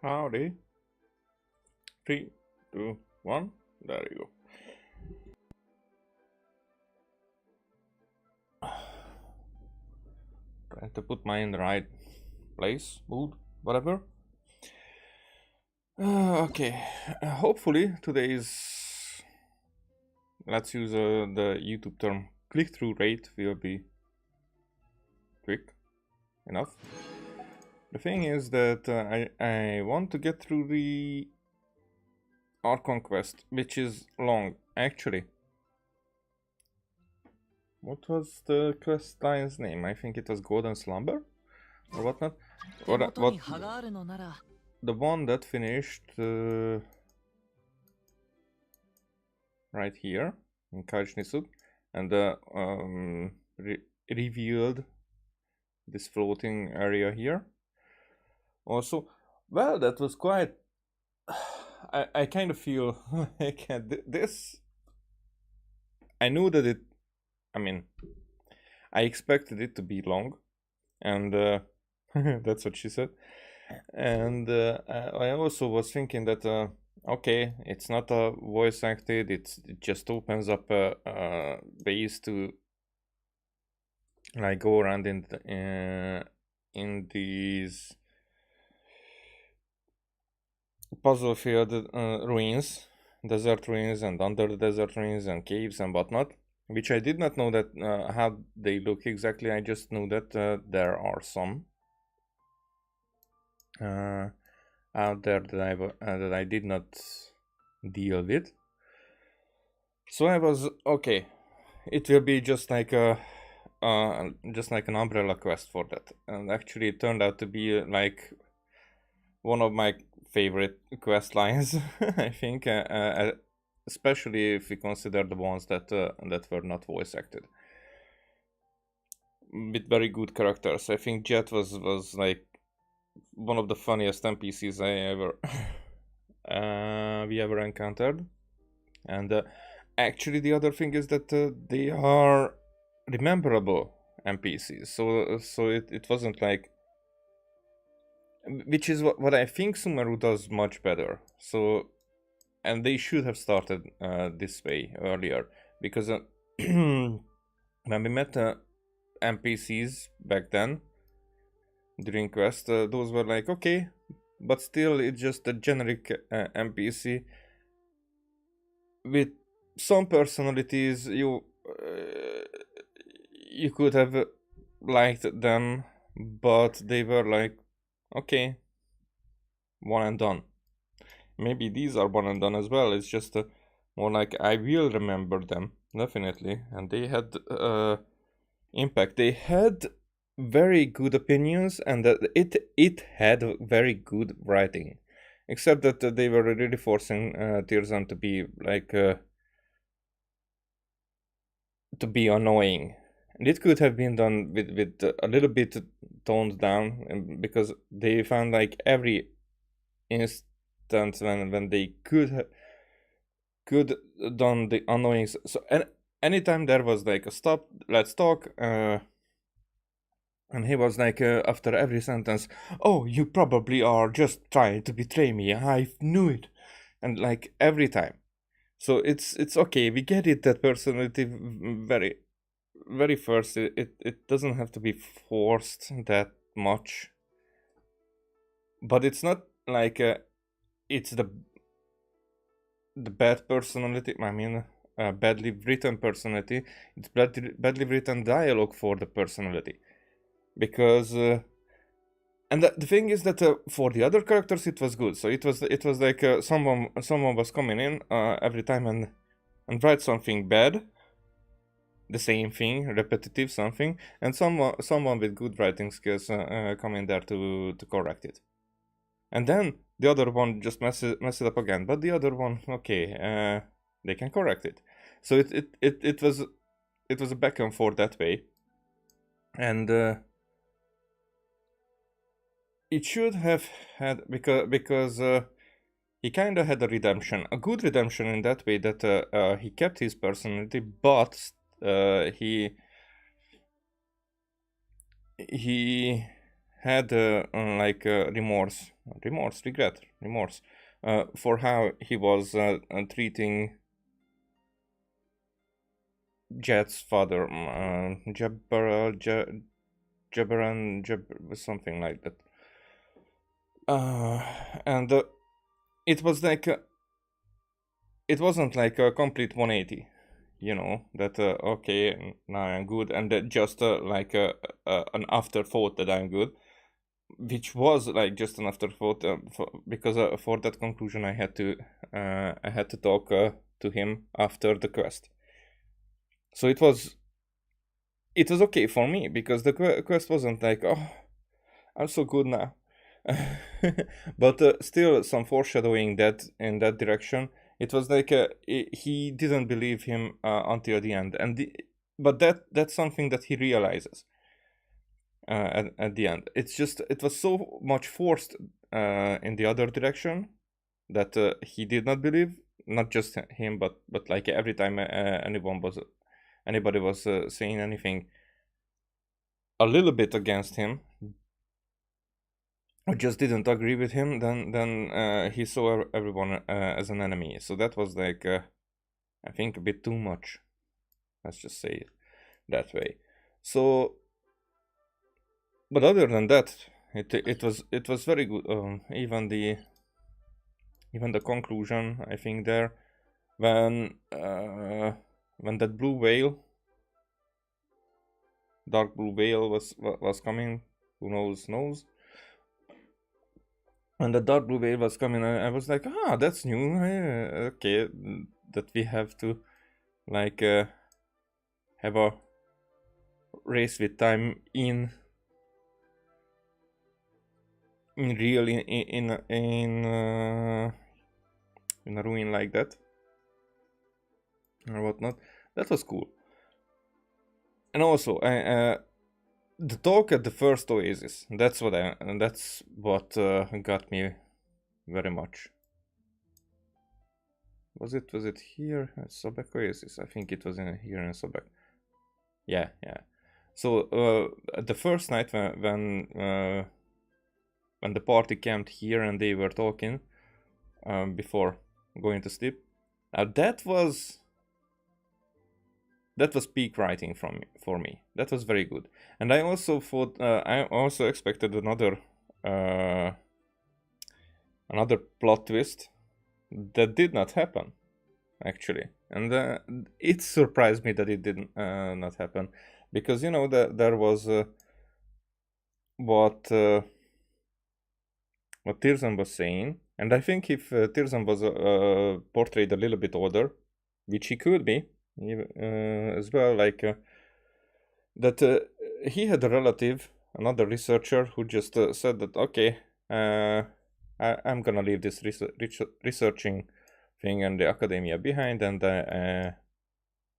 Howdy. 3, 2, 1. There you go. Trying to put mine in the right place, mood, whatever. Okay. Hopefully today's, let's use the YouTube term, click-through rate will be quick enough. The thing is that I want to get through the Archon quest, which is long, actually. What was the quest line's name? I think it was Golden Slumber? Or whatnot? What, the one that finished right here in Kajnisud and revealed this floating area here. Also, well, that was quite... I kind of feel like this... I knew that it... I mean, I expected it to be long, and that's what she said. And I also was thinking that okay, it's not a voice acted, it just opens up a base to like go around in these puzzle field ruins, desert ruins, and under the desert ruins and caves and whatnot, which I did not know that how they look exactly. I just knew that there are some out there that I did not deal with. So I was okay. It will be just like an umbrella quest for that, and actually it turned out to be like one of my favorite quest lines. I think, especially if we consider the ones that were not voice acted, with very good characters. I think Jet was like one of the funniest NPCs I ever we ever encountered. And actually the other thing is that they are rememberable NPCs, so it wasn't like, which is what I think Sumeru does much better. So, and they should have started this way earlier, because when we met NPCs back then during quest, those were like, okay, but still it's just a generic NPC with some personalities. You could have liked them, but they were like, okay, one and done. Maybe these are one and done as well. It's just more like I will remember them, definitely. And they had impact. They had very good opinions, and it had very good writing, except that they were really forcing Tirzan to be like to be annoying. And it could have been done with a little bit toned down, because they found like every instance when they could done the annoying. So anytime there was like a stop, let's talk, and he was like, after every sentence, oh, you probably are just trying to betray me, I knew it. And like every time. So it's okay, we get it, that personality very first, it doesn't have to be forced that much. But it's not like it's the bad personality, I mean, badly written personality. It's badly written dialogue for the personality. Because and the thing is that for the other characters it was good. So it was like someone was coming in every time and write something bad, the same thing, repetitive something, and someone with good writing skills come in there to correct it. And then the other one just mess it up again, but the other one, okay, they can correct it. So it was a back and forth that way. And it should have had, because he kind of had a redemption, a good redemption in that way, that he kept his personality, but he had like remorse remorse, regret, remorse for how he was treating Jet's father, something like that. And it was like it wasn't like a complete 180, you know, that okay, now I'm good, and that just like an afterthought that I'm good, which was like just an afterthought, because for that conclusion I had to talk to him after the quest. So it was okay for me, because the quest wasn't like, oh, I'm so good now. But still some foreshadowing that in that direction. It was like he didn't believe him until the end, and but that's something that he realizes at the end. It's just, it was so much forced in the other direction that he did not believe, not just him, but like every time anybody was saying anything a little bit against him, or just didn't agree with him, then he saw everyone as an enemy. So that was like, I think, a bit too much. Let's just say it that way. So, but other than that, it was very good. Even the conclusion, I think, there, when that blue whale, dark blue whale was coming, who knows. When the dark blue whale was coming, I was like, that's new. Okay, that we have to like have a race with time in real in a ruin like that or whatnot. That was cool. And also, the talk at the first oasis. That's what got me very much. Was it here at Sobek Oasis? I think it was here in Sobek. Yeah. So the first night when the party camped here and they were talking before going to sleep, that was peak writing for me. That was very good. And I also thought, I also expected another plot twist that did not happen, actually. And it surprised me that it didn't not happen, because you know that there was what Tirzan was saying, and I think if Tirzan was portrayed a little bit older, which he could be as well, like that he had a relative, another researcher, who just said that, okay, I'm gonna leave this researching thing and the academia behind, and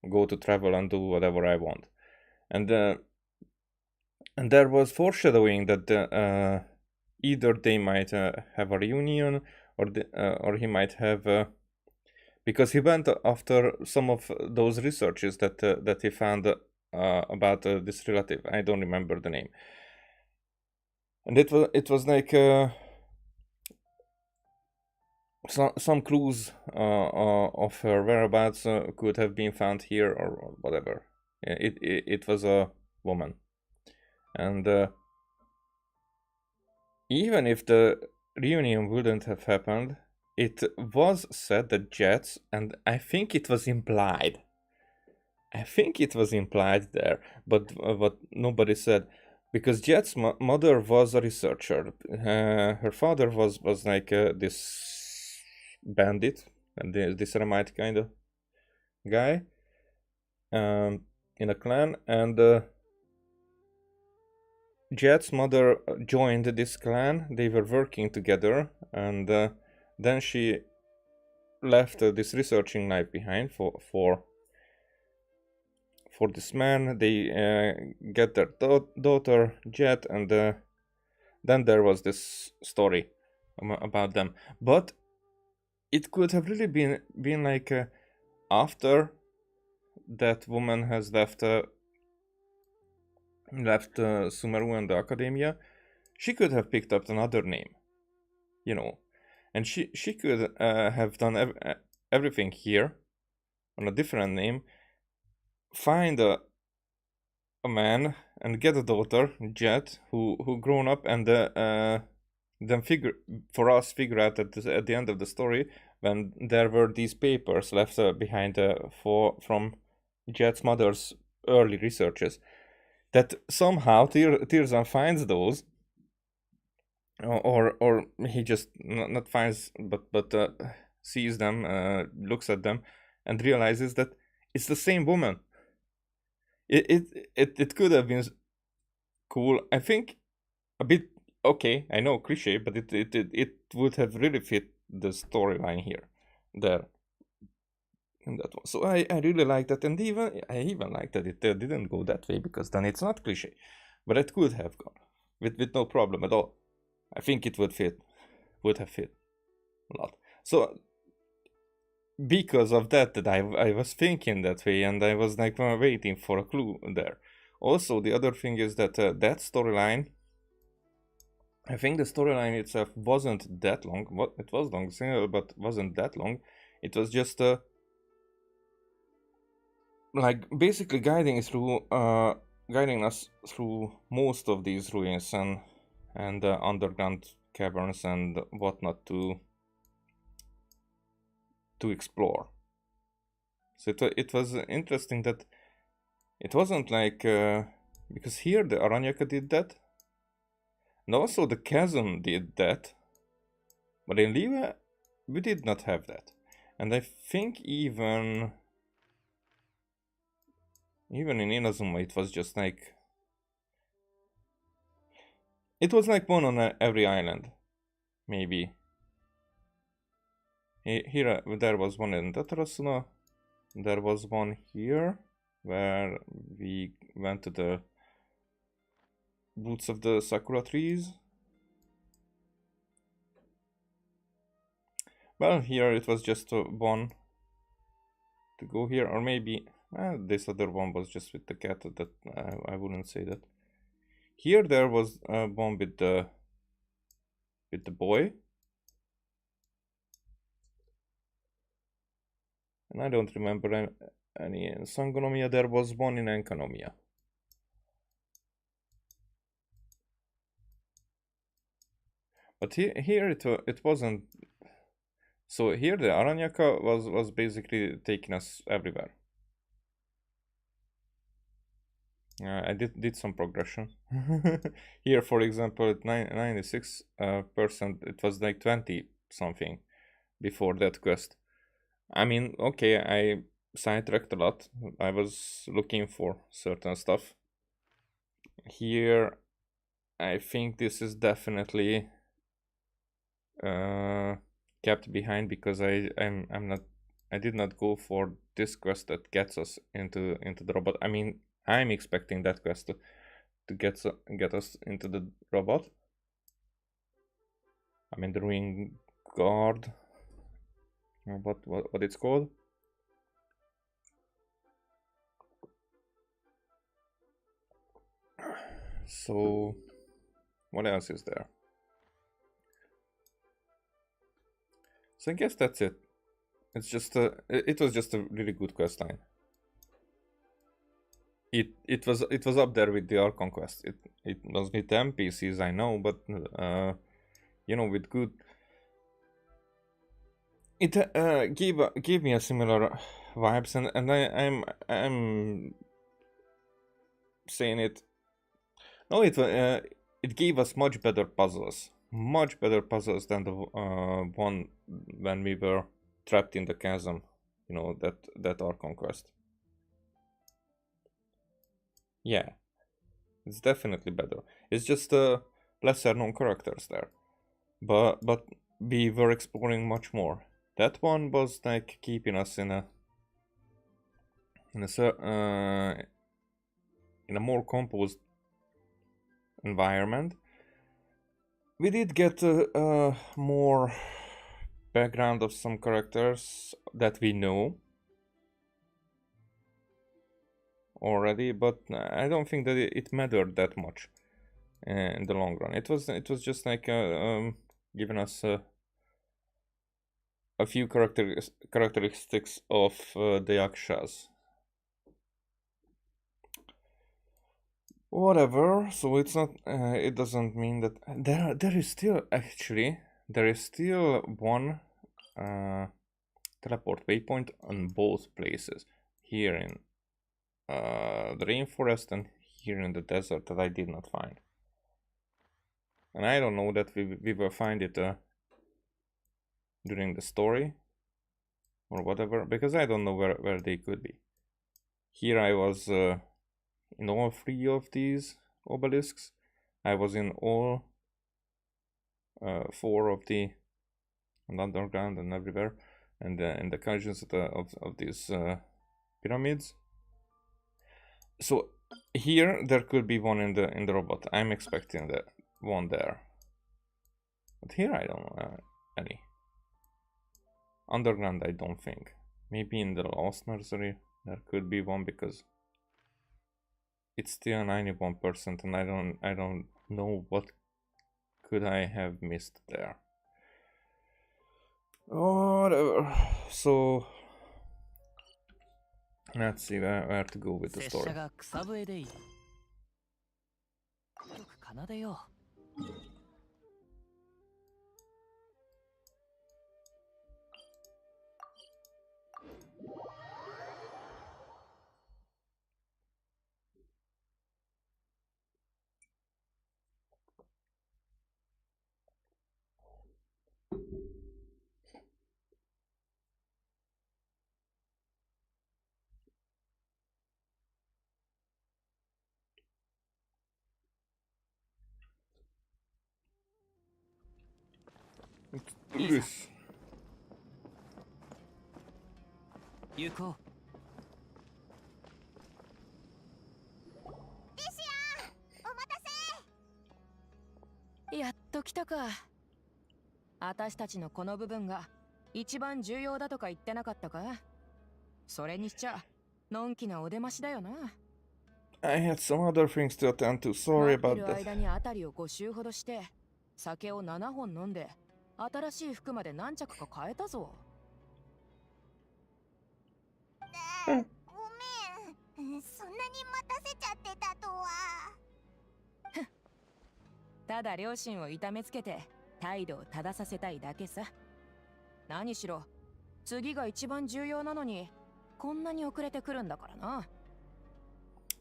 go to travel and do whatever I want. And there was foreshadowing that either they might have a reunion, or he might have, because he went after some of those researches that he found about this relative. I don't remember the name. And it was like some clues of her whereabouts could have been found here, or whatever. It was a woman. And even if the reunion wouldn't have happened, it was said that Jets, and I think it was implied there, but what nobody said, because Jet's mother was a researcher. Her father was like this bandit, and this eremite kind of guy in a clan, and Jet's mother joined this clan. They were working together, and then she left this researching life behind for this man. They get their daughter Jet, and then there was this story about them. But it could have really been like after that woman has left Sumeru and the academia, she could have picked up another name. you know. And she could have done everything here on a different name, find a man and get a daughter, Jet, who grown up, and then figure out at the end of the story when there were these papers left behind from Jet's mother's early researches, that somehow Tirzan finds those, or he just not finds but sees them, looks at them, and realizes that it's the same woman. It could have been cool. I think a bit okay. I know cliche, but it would have really fit the storyline here, there, in that one. So I really like that, and I even like that it didn't go that way, because then it's not cliche, but it could have gone with no problem at all. I think it would have fit a lot. So because of that I was thinking that way, and I was like waiting for a clue there. Also, the other thing is that that storyline, I think the storyline itself wasn't that long. It was long, but wasn't that long. It was just like basically guiding us through most of these ruins and underground caverns and whatnot to explore. So it was interesting that it wasn't like because here the Aranyaka did that, and also the chasm did that, but in Liva we did not have that. And I think even in Inazuma it was just like, it was like one on every island, maybe. Here there was one in Tatarasuna, there was one here where we went to the roots of the sakura trees. Well, here it was just one to go here, or maybe this other one was just with the cat. That I wouldn't say that. Here there was one with the boy, and I don't remember any in Sangonomiya. There was one in Enkanomiya. But here it wasn't. So here the Aranyaka was basically taking us everywhere. I did some progression. Here, for example, at 96%, it was like 20 something before that quest. I mean, okay, I sidetracked a lot. I was looking for certain stuff. Here, I think this is definitely kept behind, because I did not go for this quest that gets us into the robot. I mean, I'm expecting that quest to get us into the robot. I mean, the ruin guard. What it's called? So, what else is there? So I guess that's it. It's just it was just a really good quest line. It was up there with the Archon quest. It was with NPCs, I know, but you know, with good. It gave me a similar vibes, and I'm saying it. No, it gave us much better puzzles than the one when we were trapped in the chasm. You know, that Archon quest. Yeah, it's definitely better. It's just lesser known characters there, but we were exploring much more. That one was like keeping us in a more composed environment. We did get more background of some characters that we know already, but I don't think that it mattered that much in the long run. It was just like given us a few characteristics of the Yakshas. Whatever. So it's not. It doesn't mean that there is still one teleport waypoint on both places, here in the rainforest and here in the desert, that I did not find. And I don't know that we will find it during the story or whatever, because I don't know where they could be. Here I was in all 3 of these obelisks. I was in all 4 of the underground and everywhere, and in the dungeons of these pyramids. So here there could be one in the robot. I'm expecting the one there, but here I don't know any. Underground, I don't think. Maybe in the Lost Nursery there could be one, because it's still 91%, and I don't know what could I have missed there. Whatever. So let's see where to go with the story. Let's do this. Yuko. やっと来たか。私たちのこの部分が一番重要だとか言ってなかったか？それにしちゃのんきなお出ましだよな。I had some other things to attend to. Sorry about that. 間にあたりを5周ほどして酒を7本飲んで新しい服まで何着か変えたぞ。ごめん、そんなに待たせちゃってたとは。ただ両親を痛めつけて態度を正させたいだけさ。何しろ次が一番重要なのにこんなに遅れてくるんだからな。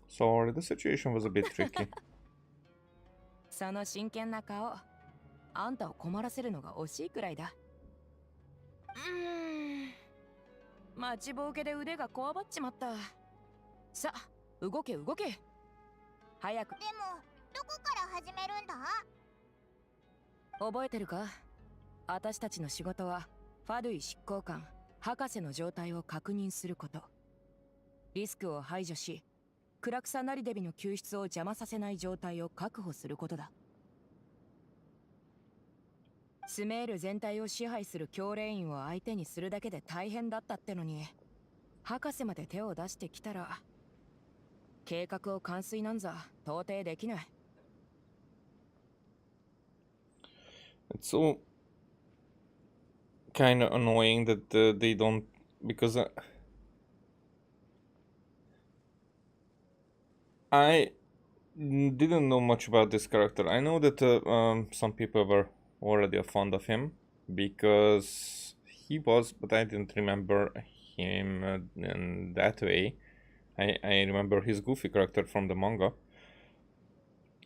Sorry, the situation was a bit tricky. その真剣な顔、あんたを困らせるのが惜しいくらいだ。待ちぼうけで腕がこわばっちまった。さあ、動け動け。早く。でも、どこから始めるんだ？覚えてるか？私たちの仕事はファドゥイ執行官博士の状態を確認すること。リスクを排除し、クラクサナリデビの救出を邪魔させない状態を確保することだ。スメール全体を支配する教令員を相手にするだけで大変だったってのに、博士まで手を出してきたら、計画を完遂なんざ到底できない。It's so kind of annoying that they don't, because I didn't know much about this character. I know that some people were already fond of him because he was, but I didn't remember him in that way. I remember his goofy character from the manga,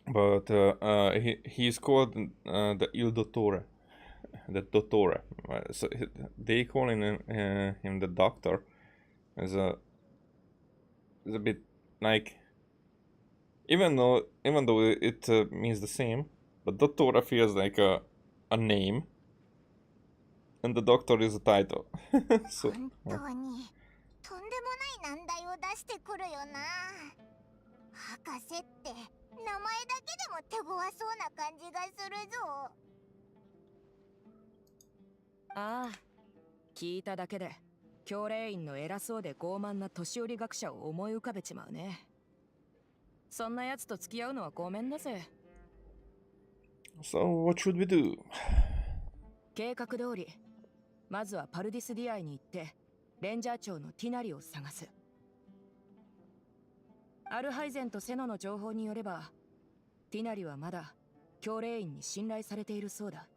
but he's called the Il Dottore, the Dottore. So they call him the Doctor. It's a bit like, even though it means the same, but Dottore feels like a name, and the Doctor is a title. So, 本当にとんでもない難題を出してくるよな。博士って名前だけでも手強そうな感じがするぞ。ああ、聞いただけで教令員の偉そうで傲慢な年寄り学者を思い浮かべちまうね。そんな奴と付き合うのはごめんだぜ。So what should we do? 計画通り、まずはパルディスディアイに行ってレンジャー長のティナリを探す。アルハイゼンとセノの情報によれば、ティナリはまだ教令員に信頼されているそうだ。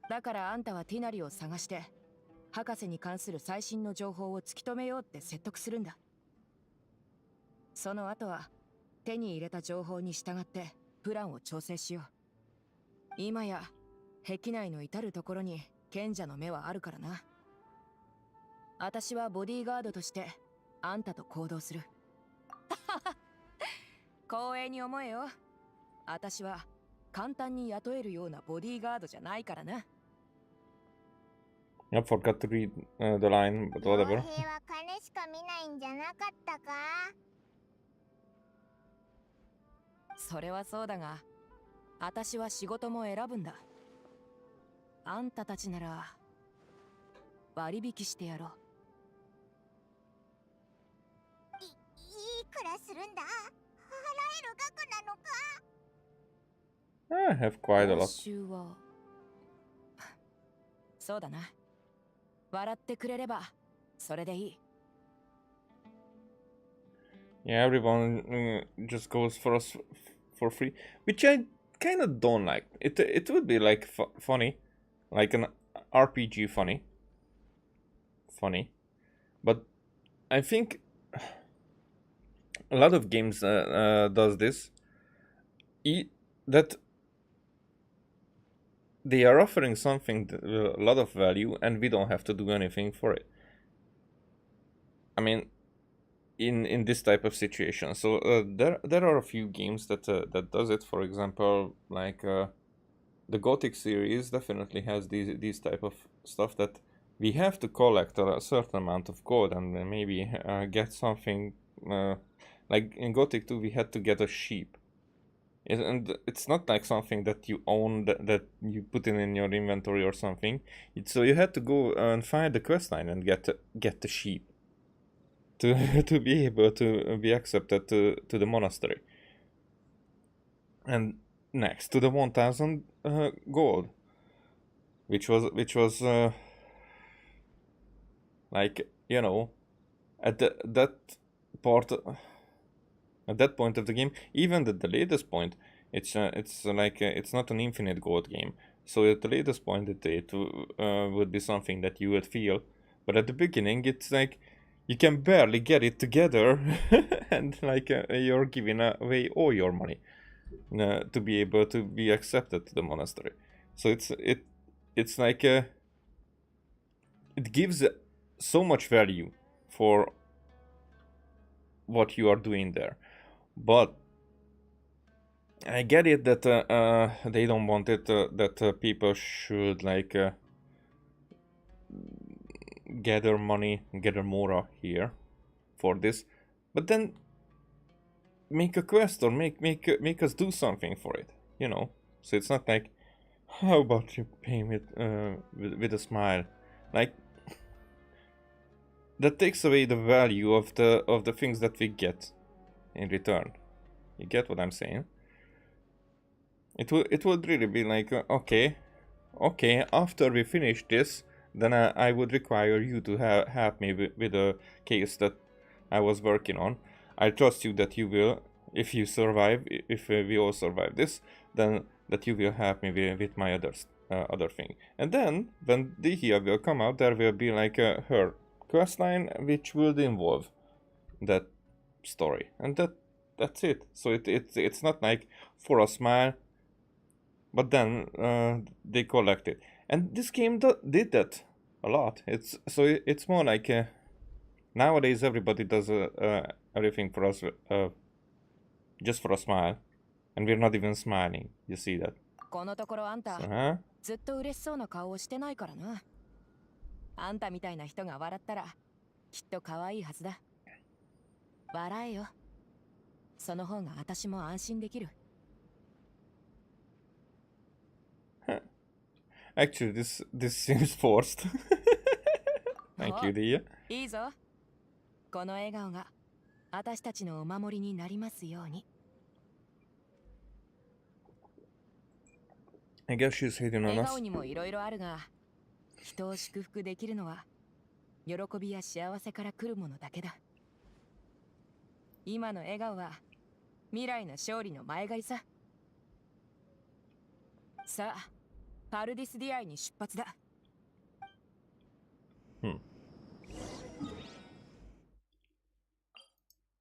だからあんたはティナリを探して博士に関する最新の情報を突き止めようって説得するんだ。その後は手に入れた情報に従ってプランを調整しよう。今や壁内の至る所に賢者の目はあるからな。私はボディーガードとしてあんたと行動する。光栄に思えよ。私は簡単に雇えるようなボディーガードじゃないからな。I forgot to read the line, but 傭 whatever. 兵は金しか見ないんじゃなかったか？それはそうだが、私は仕事も選ぶんだ。あんたたちなら割引してやろう。いくらするんだ？払える額なのか？ I have quite a 報 lot. 酬はそうだな。笑ってくれればそれでいい。Yeah, everyone just goes for us for free, which I kind of don't like. It would be like funny, like an RPG funny, but I think a lot of games does this. That they are offering something a lot of value, and we don't have to do anything for it. I mean, in this type of situation, so there are a few games that does it. For example, like the Gothic series definitely has these type of stuff that we have to collect a certain amount of gold and then maybe get something. Like in Gothic 2, we had to get a sheep. And it's not like something that you own that you put in your inventory or something. So you had to go and find the questline and get the sheep to be able to be accepted to the monastery. And next to the 1000 gold, which was like, you know, at that part. At that point of the game, even at the latest point, it's like it's not an infinite gold game. So at the latest point, it would be something that you would feel, but at the beginning, it's like you can barely get it together, and like you're giving away all your money to be able to be accepted to the monastery. So it's like it gives so much value for what you are doing there. But I get it that they don't want it that people should like gather money, gather mora here for this, but then make a quest or make us do something for it, you know. So it's not like, how about you pay me with a smile, like that takes away the value of the things that we get in return. You get what I'm saying? It would really be like, okay, after we finish this, then I would require you to help me with a case that I was working on. I trust you that you will, if you survive, if we all survive this, then that you will help me with my other thing. And then, when Dihia will come out, there will be like her questline, which would involve that story. And that's it. So it's not like for a smile, but then they collect it. And this game did that a lot. It's more like nowadays everybody does everything for us just for a smile, and we're not even smiling. You see that? このところあんた、 huh? ずっと嬉しそうな顔をしてないからな。あんたみたいな人が笑ったらきっと可愛いはずだ。笑えよ。その方が私も安心できる。Actually, this seems forced. Thank you, Dia. いいぞ。この笑顔が私たちのお守りになりますように。I guess she's hitting on 笑 us. 顔にもいろいろあるが、人を祝福できるのは喜びや幸せから来るものだけだ。今の笑顔は未来の勝利の前借りさ。さあ、パルディスディアイに出発だ。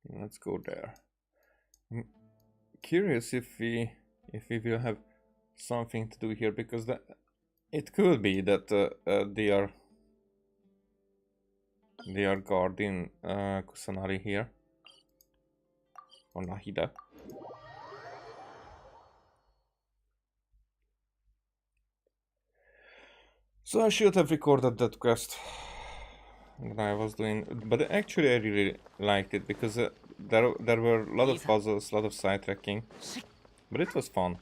Let's go there. I'm curious if we will have something to do here, because it could be that they are guarding Kusanari here, or Nahida. So I should have recorded that quest that I was doing, but actually I really liked it, because there were a lot of puzzles, a lot of side tracking, but it was fun.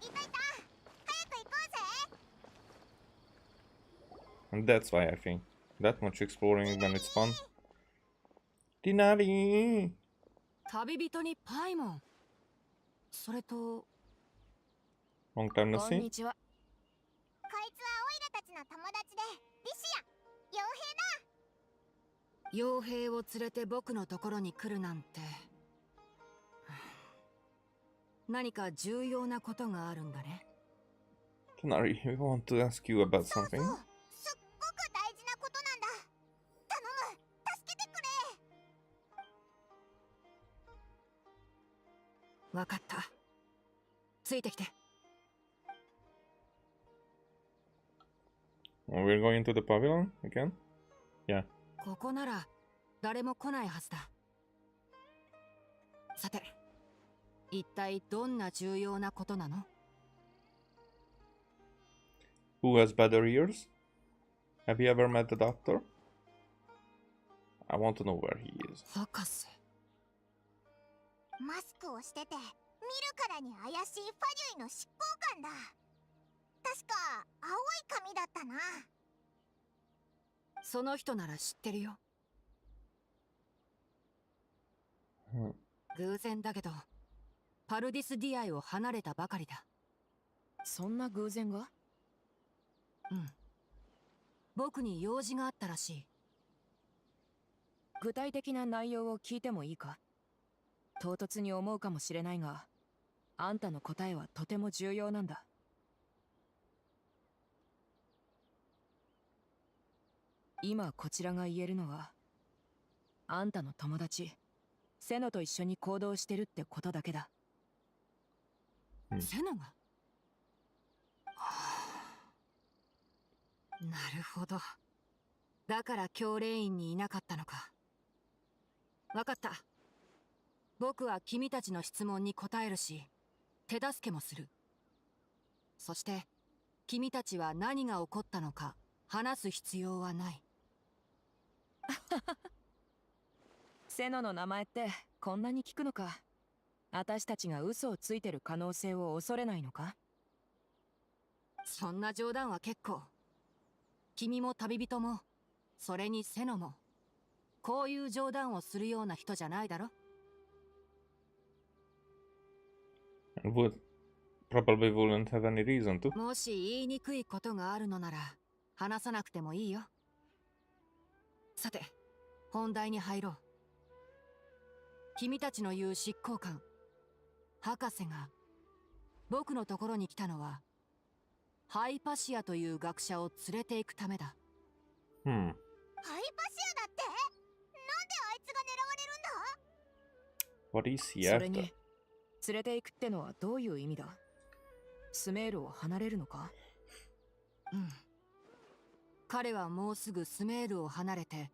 And that's why I think that much exploring when it's fun. Dinari! 旅人にパイモン。それと、 Long time no こん see. にちは。こいつはオイラたちの友達でリシア傭兵だ。傭兵を連れて僕のところに来るなんて。何か重要なことがあるんだね。Dinari, we want to ask you about something. すっごく大事なことなんだ。頼む、助けてくれ。わかった。ついてきて。We're going to the pavilion again? Yeah. ここなら誰も来ないはずだ。さて、一体どんな重要なことなの？ Who has better ears? Have you ever met the doctor? I want to know where he is. 博士。マスクをしてて見るからに怪しいファデュイの執行官だ。確か青い髪だったな。その人なら知ってるよ。偶然だけど、パルディスディアイを離れたばかりだ。そんな偶然が？うん。僕に用事があったらしい。具体的な内容を聞いてもいいか？唐突に思うかもしれないが、あんたの答えはとても重要なんだ。今こちらが言えるのは、あんたの友達セノと一緒に行動してるってことだけだ。セノが？なるほど。だから教令員にいなかったのか。わかった。僕は君たちの質問に答えるし、手助けもする。そして君たちは何が起こったのか話す必要はない。セノの名前ってこんなに聞くのか。私たちが嘘をついてる可能性を恐れないのか？そんな冗談は結構。君も旅人も、それにセノも、こういう冗談をするような人じゃないだろ。Probably wouldn't have any reason to. もし言いにくいことがあるのなら、話さなくてもいいよ。さて、本題に入ろう。君たちの言う執行官、博士が、僕のところに来たのは、ハイパシアという学者を連れて行くためだ。ハイパシアだって？なんであいつが狙われるんだ？ What is he それ after? に、連れて行くってのはどういう意味だ？スメールを離れるのか？うん。彼はもうすぐスメールを離れて、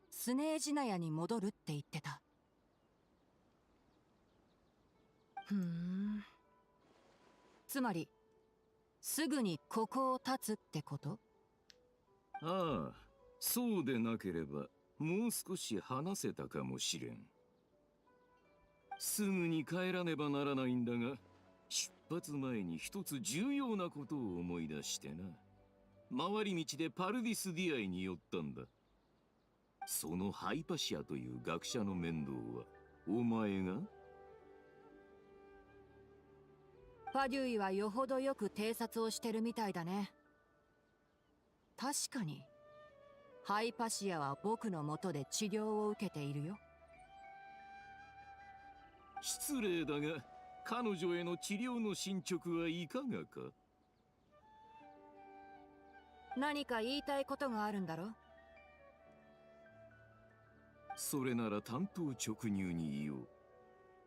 スネージナヤに戻るって言ってた。つまり、すぐにここを立つってこと？ああ、そうでなければもう少し話せたかもしれん。すぐに帰らねばならないんだが、出発前に一つ重要なことを思い出してな。回り道でパルディスディアイに寄ったんだ。そのハイパシアという学者の面倒はお前が？パデュイはよほどよく偵察をしてるみたいだね。確かにハイパシアは僕の下で治療を受けているよ。失礼だが、彼女への治療の進捗はいかがか？何か言いたいことがあるんだろ？それなら単刀直入に言おう。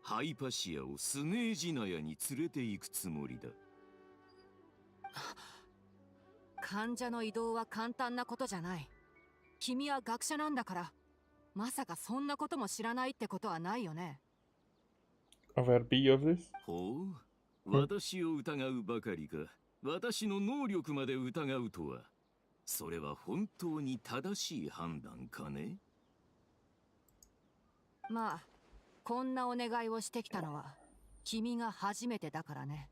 ハイパシアをスネージナヤに連れて行くつもりだ。患者の移動は簡単なことじゃない。君は学者なんだから、まさかそんなことも知らないってことはないよね。Aware B of this? ほう、私を疑うばかりか、私の能力まで疑うとは、それは本当に正しい判断かね？まあ、こんなお願いをしてきたのは君が初めてだからね。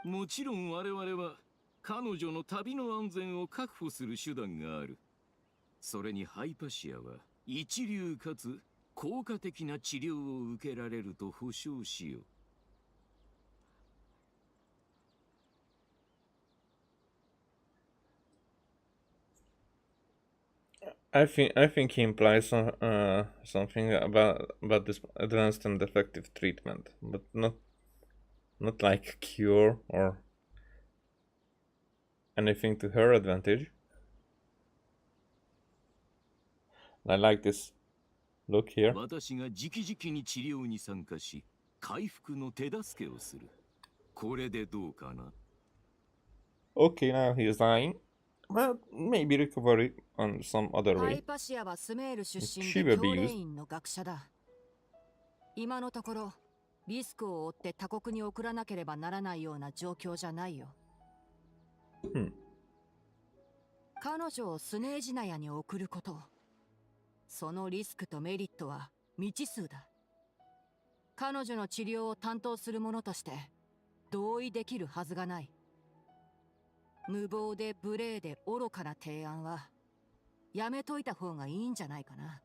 もちろん我々は彼女の旅の安全を確保する手段がある。それにハイパシアは一流かつ効果的な治療を受けられると保証しよう。I think he implies something about this advanced and effective treatment, but not like cure or anything to her advantage. I like this look here. 私が直々に治療に参加し、回復の手助けをする。これでどうかな？ Okay, now he is dying. Well, maybe recovery on some other ハイ way. パシアはスメール出身 She で will be 教 used. 令員の学者だ。今のところリスクを負って他国に送らなければならないような状況じゃないよ。彼女をスネージナヤに送ること、そのリスクとメリットは未知数だ。彼女の治療を担当する者として同意できるはずがない。無謀で無礼で愚かな提案はやめといた方がいいんじゃないかな。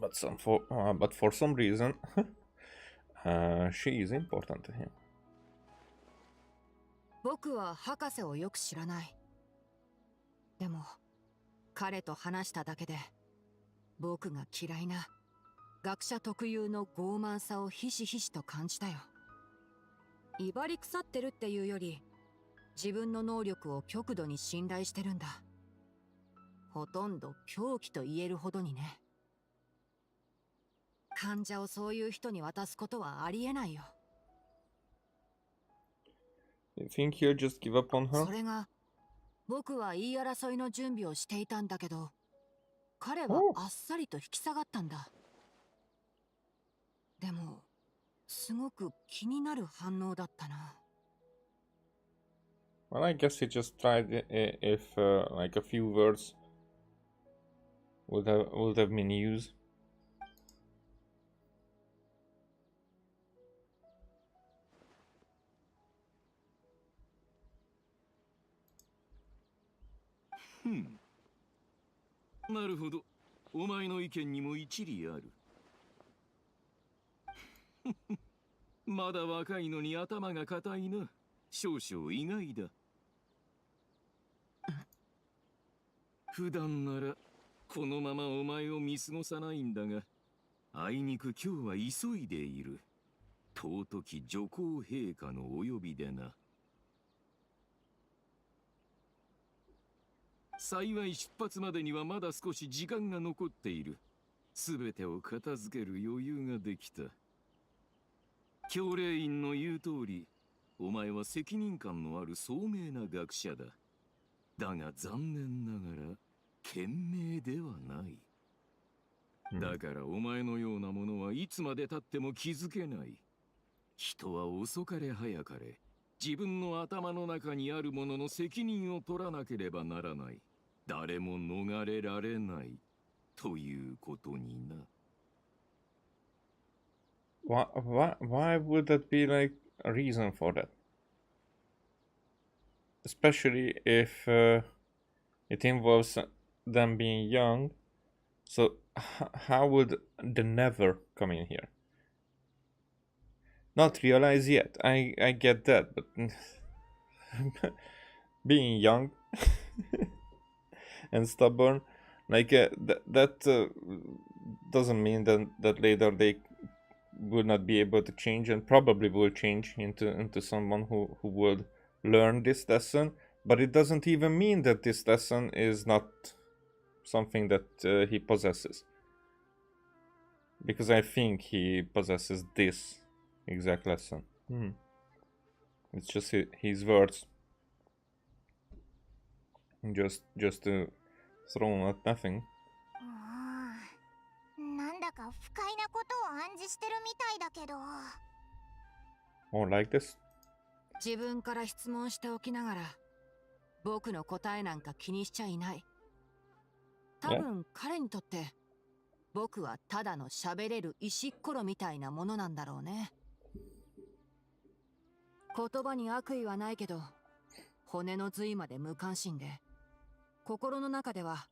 But for some reason, she is important to him. 僕は博士をよく知らない。でも彼と話しただけで僕が嫌いな学者特有の傲慢さをひしひしと感じたよ。威張り腐ってるっていうより自分の能力を極度に信頼してるんだ。ほとんど狂気と言えるほどにね。患者をそういう人に渡すことはありえないよ。You think he'll just give up on her? それが僕は言い争いの準備をしていたんだけど、彼はあっさりと引き下がったんだ。でもすごく気になる反応だったな。Well, I guess he just tried if like a few words would have been used. なるほど。お前の意見にも一理ある。まだ若いのに頭が固いな。少々意外だ。普段ならこのままお前を見過ごさないんだが、あいにく今日は急いでいる。尊き女皇陛下のお呼びでな。幸い出発までにはまだ少し時間が残っている。すべてを片付ける余裕ができた。教令員の言う通り、お前は責任感のある聡明な学者だ。だが残念ながら賢明ではない。だからお前のようなものはいつまで経っても気づけない。人は遅かれ早かれ自分の頭の中にあるものの責任を取らなければならない。誰も逃れられないということにな。Why would that be like a reason for that? Especially if it involves them being young. So how would the never come in here? not realize yet. I get that, but being young and stubborn, like that doesn't mean that later they will not be able to change, and probably will change into someone who would learn this lesson. But it doesn't even mean that this lesson is not something that he possesses, because I think he possesses this exact lesson. It's just his words, just thrown at nothing. なんだか不快なことを暗示してるみたいだけど。Or like this. 自分から質問しておきながら、僕の答えなんか気にしちゃいない。多分彼にとって僕はただの喋れる石っころみたいなものなんだろうね。言葉に悪意はないけど、骨の髄まで無関心で、心の中では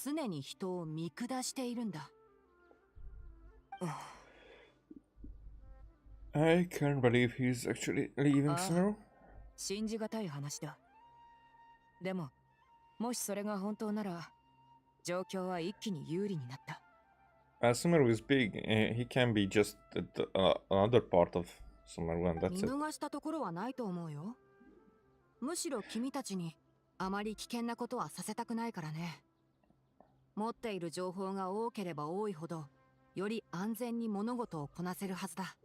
常に人を見下しているんだ。I can't believe he's actually leaving Sumeru. 信じがたい話だ。でも、もしそれが本当なら、状況は一気に有利になった。Sumeru is big. He can be just another part of Sumeru, and that's 見 it. 逃したところはないと思うよ。むしろ君たちにあまり危険なことはさせたくないからね。持っている情報が多ければ多いほど、より安全に物事をこなせるはずだ。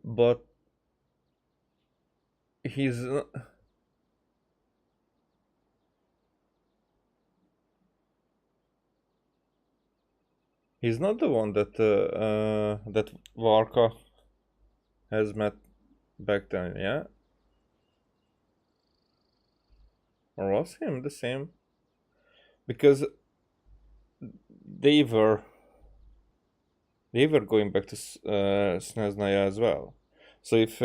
But he's not the one that Varka has met back then, yeah? Or was him the same? Because they were going back to Snezhnaya as well. So if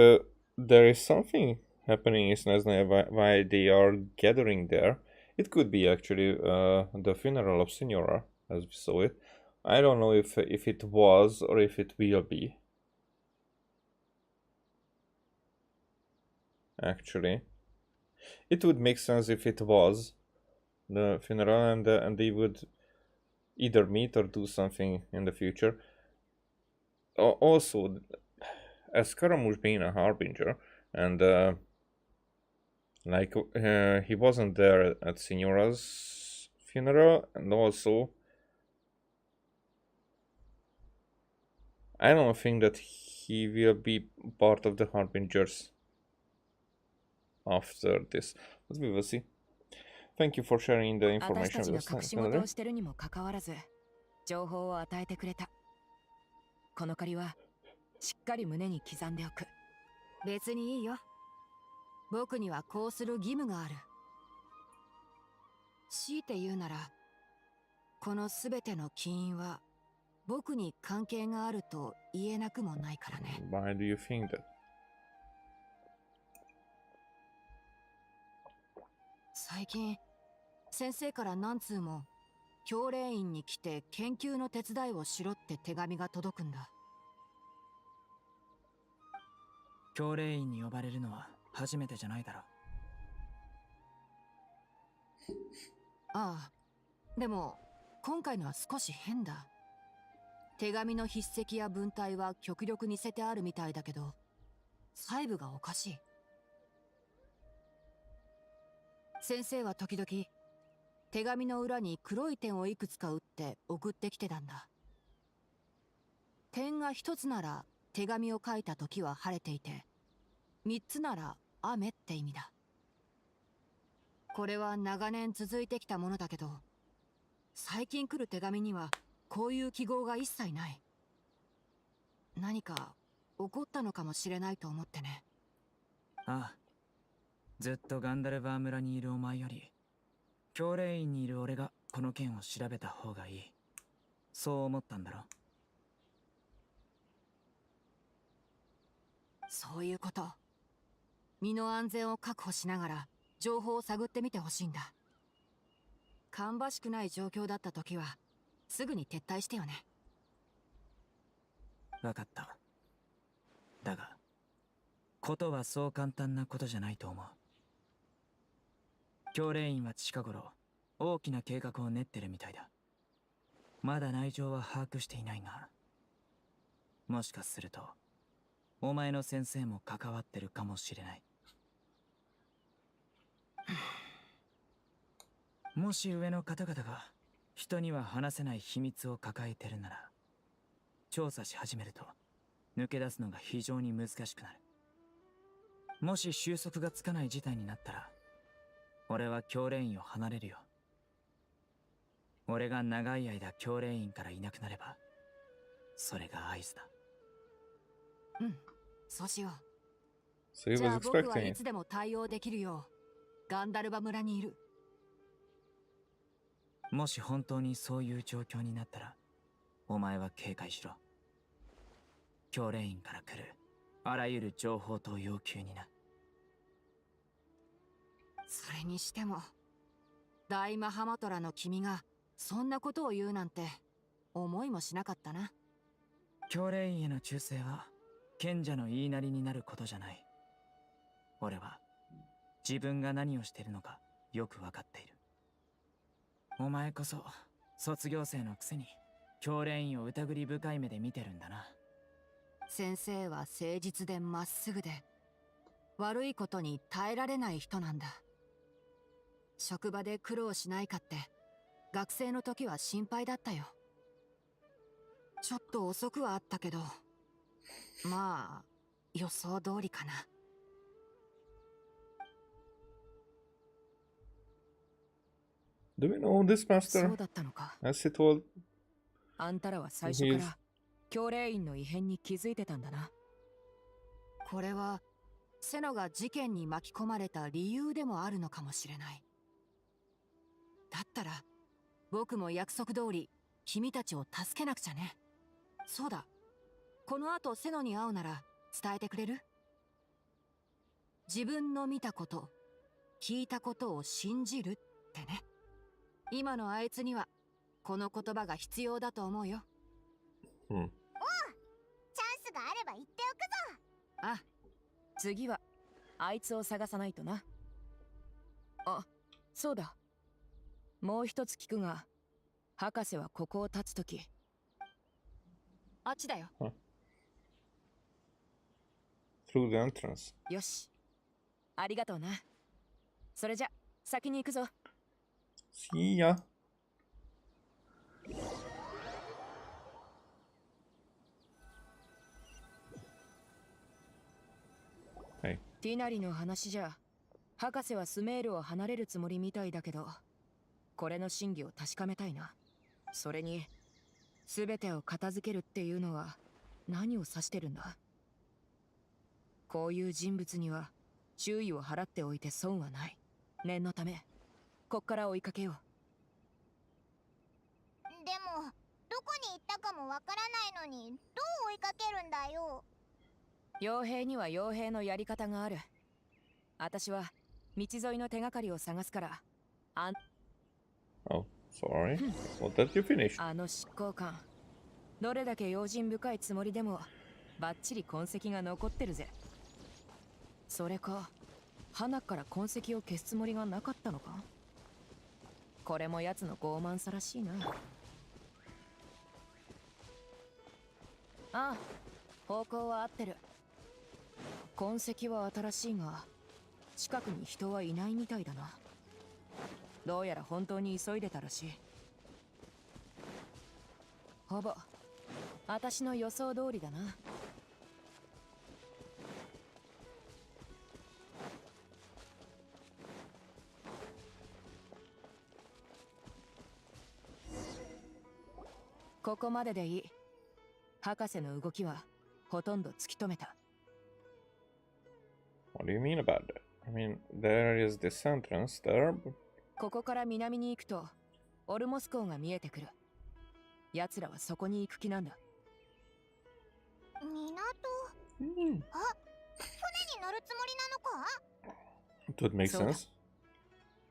there is something happening in Snezhnaya why they are gathering there, it could be actually the funeral of Signora, as we saw it. I don't know if it was or if it will be. Actually, it would make sense if it was the funeral, and they would either meet or do something in the future. Also, as Scaramouche being a harbinger, and he wasn't there at Signora's funeral, and also I don't think that he will be part of the harbingers after this, but we will see. Thank you for sharing the 私た information ちが with 隠 us. し事をしてるにもかかわらず、情報を与えてくれた。この借りはしっかり胸に刻んでおく。別にいいよ。僕にはこうする義務がある。強いて言うなら、このすべての起因は僕に関係があると言えなくもないからね。Why do you think that? 最近、先生から何通も教練院に来て研究の手伝いをしろって手紙が届くんだ。教練院に呼ばれるのは初めてじゃないだろう。ああ、でも今回のは少し変だ。手紙の筆跡や文体は極力似せてあるみたいだけど、細部がおかしい。先生は時々手紙の裏に黒い点をいくつか打って送ってきてたんだ。点が一つなら手紙を書いた時は晴れていて、三つなら雨って意味だ。これは長年続いてきたものだけど、最近来る手紙にはこういう記号が一切ない。何か起こったのかもしれないと思ってね。ああ、ずっとガンダルバー村にいるお前より教練院にいる俺がこの件を調べた方がいい。そう思ったんだろ。そういうこと。身の安全を確保しながら情報を探ってみてほしいんだ。芳しくない状況だった時はすぐに撤退してよね。わかった。だが、ことはそう簡単なことじゃないと思う。教令員は近頃、大きな計画を練ってるみたいだ。まだ内情は把握していないが、もしかすると、お前の先生も関わってるかもしれない。もし上の方々が人には話せない秘密を抱えてるなら、調査し始めると抜け出すのが非常に難しくなる。もし収束がつかない事態になったら、俺は教令員を離れるよ。俺が長い間教令員からいなくなれば、それが合図だ。うん、そうしよ So he う。じ was ゃあ僕は expecting い it. つでも対応できるようガンダルバ村にいる。もし本当にそういう状況になったら、お前は警戒しろ。教令員から来るあらゆる情報と要求にな。それにしても大マハマトラの君がそんなことを言うなんて思いもしなかったな。教令員への忠誠は賢者の言いなりになることじゃない。俺は自分が何をしているのかよく分かっている。お前こそ卒業生のくせに教令員を疑り深い目で見てるんだな。先生は誠実でまっすぐで悪いことに耐えられない人なんだ。職場で苦労しないかって学生の時は心配だったよ。ちょっと遅くはあったけど、まあ予想通りかな。Do we know this そう master? だったのか。 As he told, あんたらは最初から教令員の異変に気づいてたんだな。これはセノが事件に巻き込まれた理由でもあるのかもしれない。だったら僕も約束通り君たちを助けなくちゃね。そうだ、この後セノに会うなら伝えてくれる？自分の見たこと、聞いたことを信じるってね。今のあいつにはこの言葉が必要だと思うよ。hmm. チャンスがあれば言っておくぞ。あ、次はあいつを探さないとな。あ、そうだ。もう一つ聞くが、博士はここを立つとき、あっちだよ。Through the entrance. よし。ありがとうな。それじゃ、先に行くぞ。See ya. はい。ティナリの話じゃ、博士はスメールを離れるつもりみたいだけど、これの真偽を確かめたいな。それに、全てを片付けるっていうのは何を指してるんだ？こういう人物には注意を払っておいて損はない。念のため、こっから追いかけよう。でもどこに行ったかもわからないのにどう追いかけるんだよ。傭兵には傭兵のやり方がある。私は道沿いの手がかりを探すから。Oh, sorry. What did you finish? あの執行官、どれだけ用心深いつもりでもバッチリ痕跡が残ってるぜ。それか花から痕跡を消すつもりがなかったのか？これも奴の傲慢さらしいな。ああ、方向は合ってる。痕跡は新しいが近くに人はいないみたいだな。どうやら本当に急いでたらしい。ほぼ私の予想通りだな。ここまででいい。博士の動きはほとんど突き止めた。What do you mean about that? I mean, there is this entrance there. ここから南に行くとオルモス港が見えてくる。奴らはそこに行く気なんだ。港、あ、船に乗るつもりなのか？ It would make そうだ。 sense.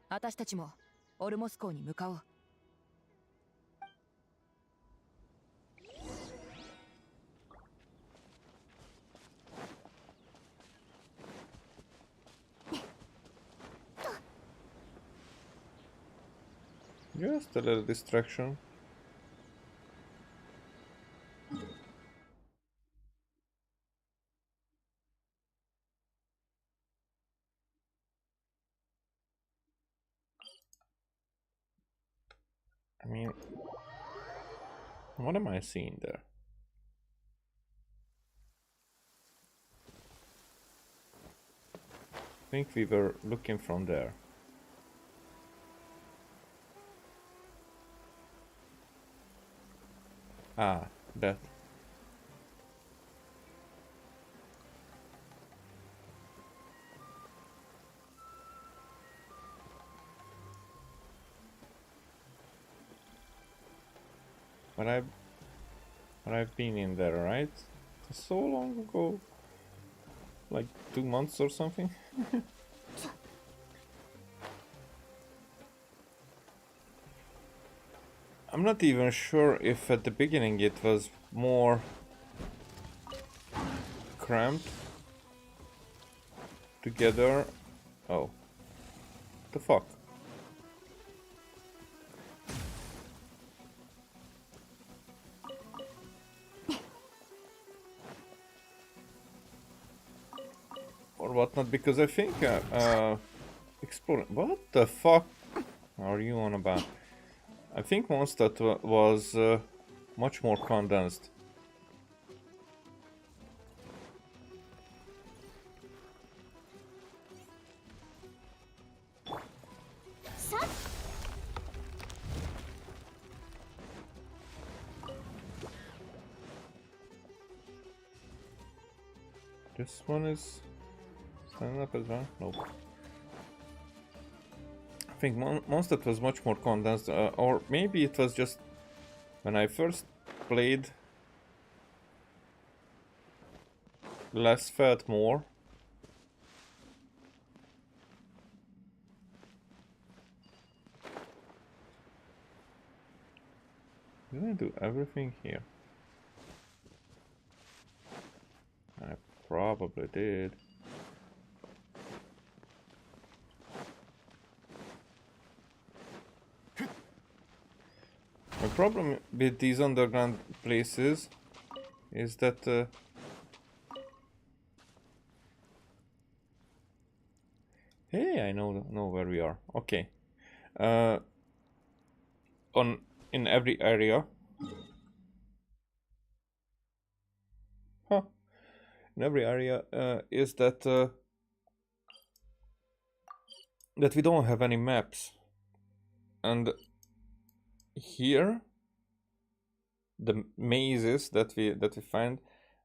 私たちもオルモス港に向かおう。Just a little distraction. I mean, what am I seeing there? I think we were looking from there. Ah, that. But I've been in there, right? So long ago. Like 2 months or something? I'm not even sure if at the beginning it was more cramped together. Oh. The fuck? Or whatnot, because I think exploring. What the fuck are you on about? I think Mondstadt was much more condensed. This one is standing up as well? Nope. I think Mondstadt was much more condensed, or maybe it was just when I first played, less felt more. Did I do everything here? I probably did. My problem with these underground places is that hey, I know where we are. Okay. In every area. Huh. In every area is that that we don't have any maps. And here the mazes that we find,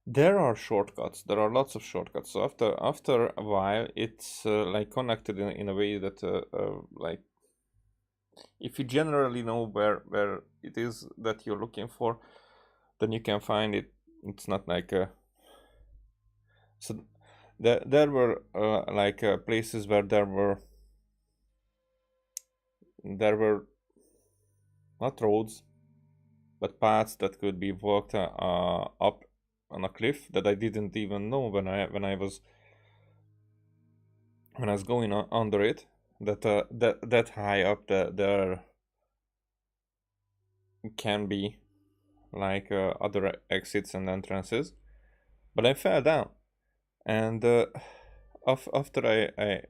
there are shortcuts. There are lots of shortcuts. So after a while, it's like connected in a way that like if you generally know where it is that you're looking for, then you can find it. It's not like so there were like places where there were not roads but paths that could be walked up on a cliff that I didn't even know when I was going under it, that high up there can be like other exits and entrances. But I fell down, and after I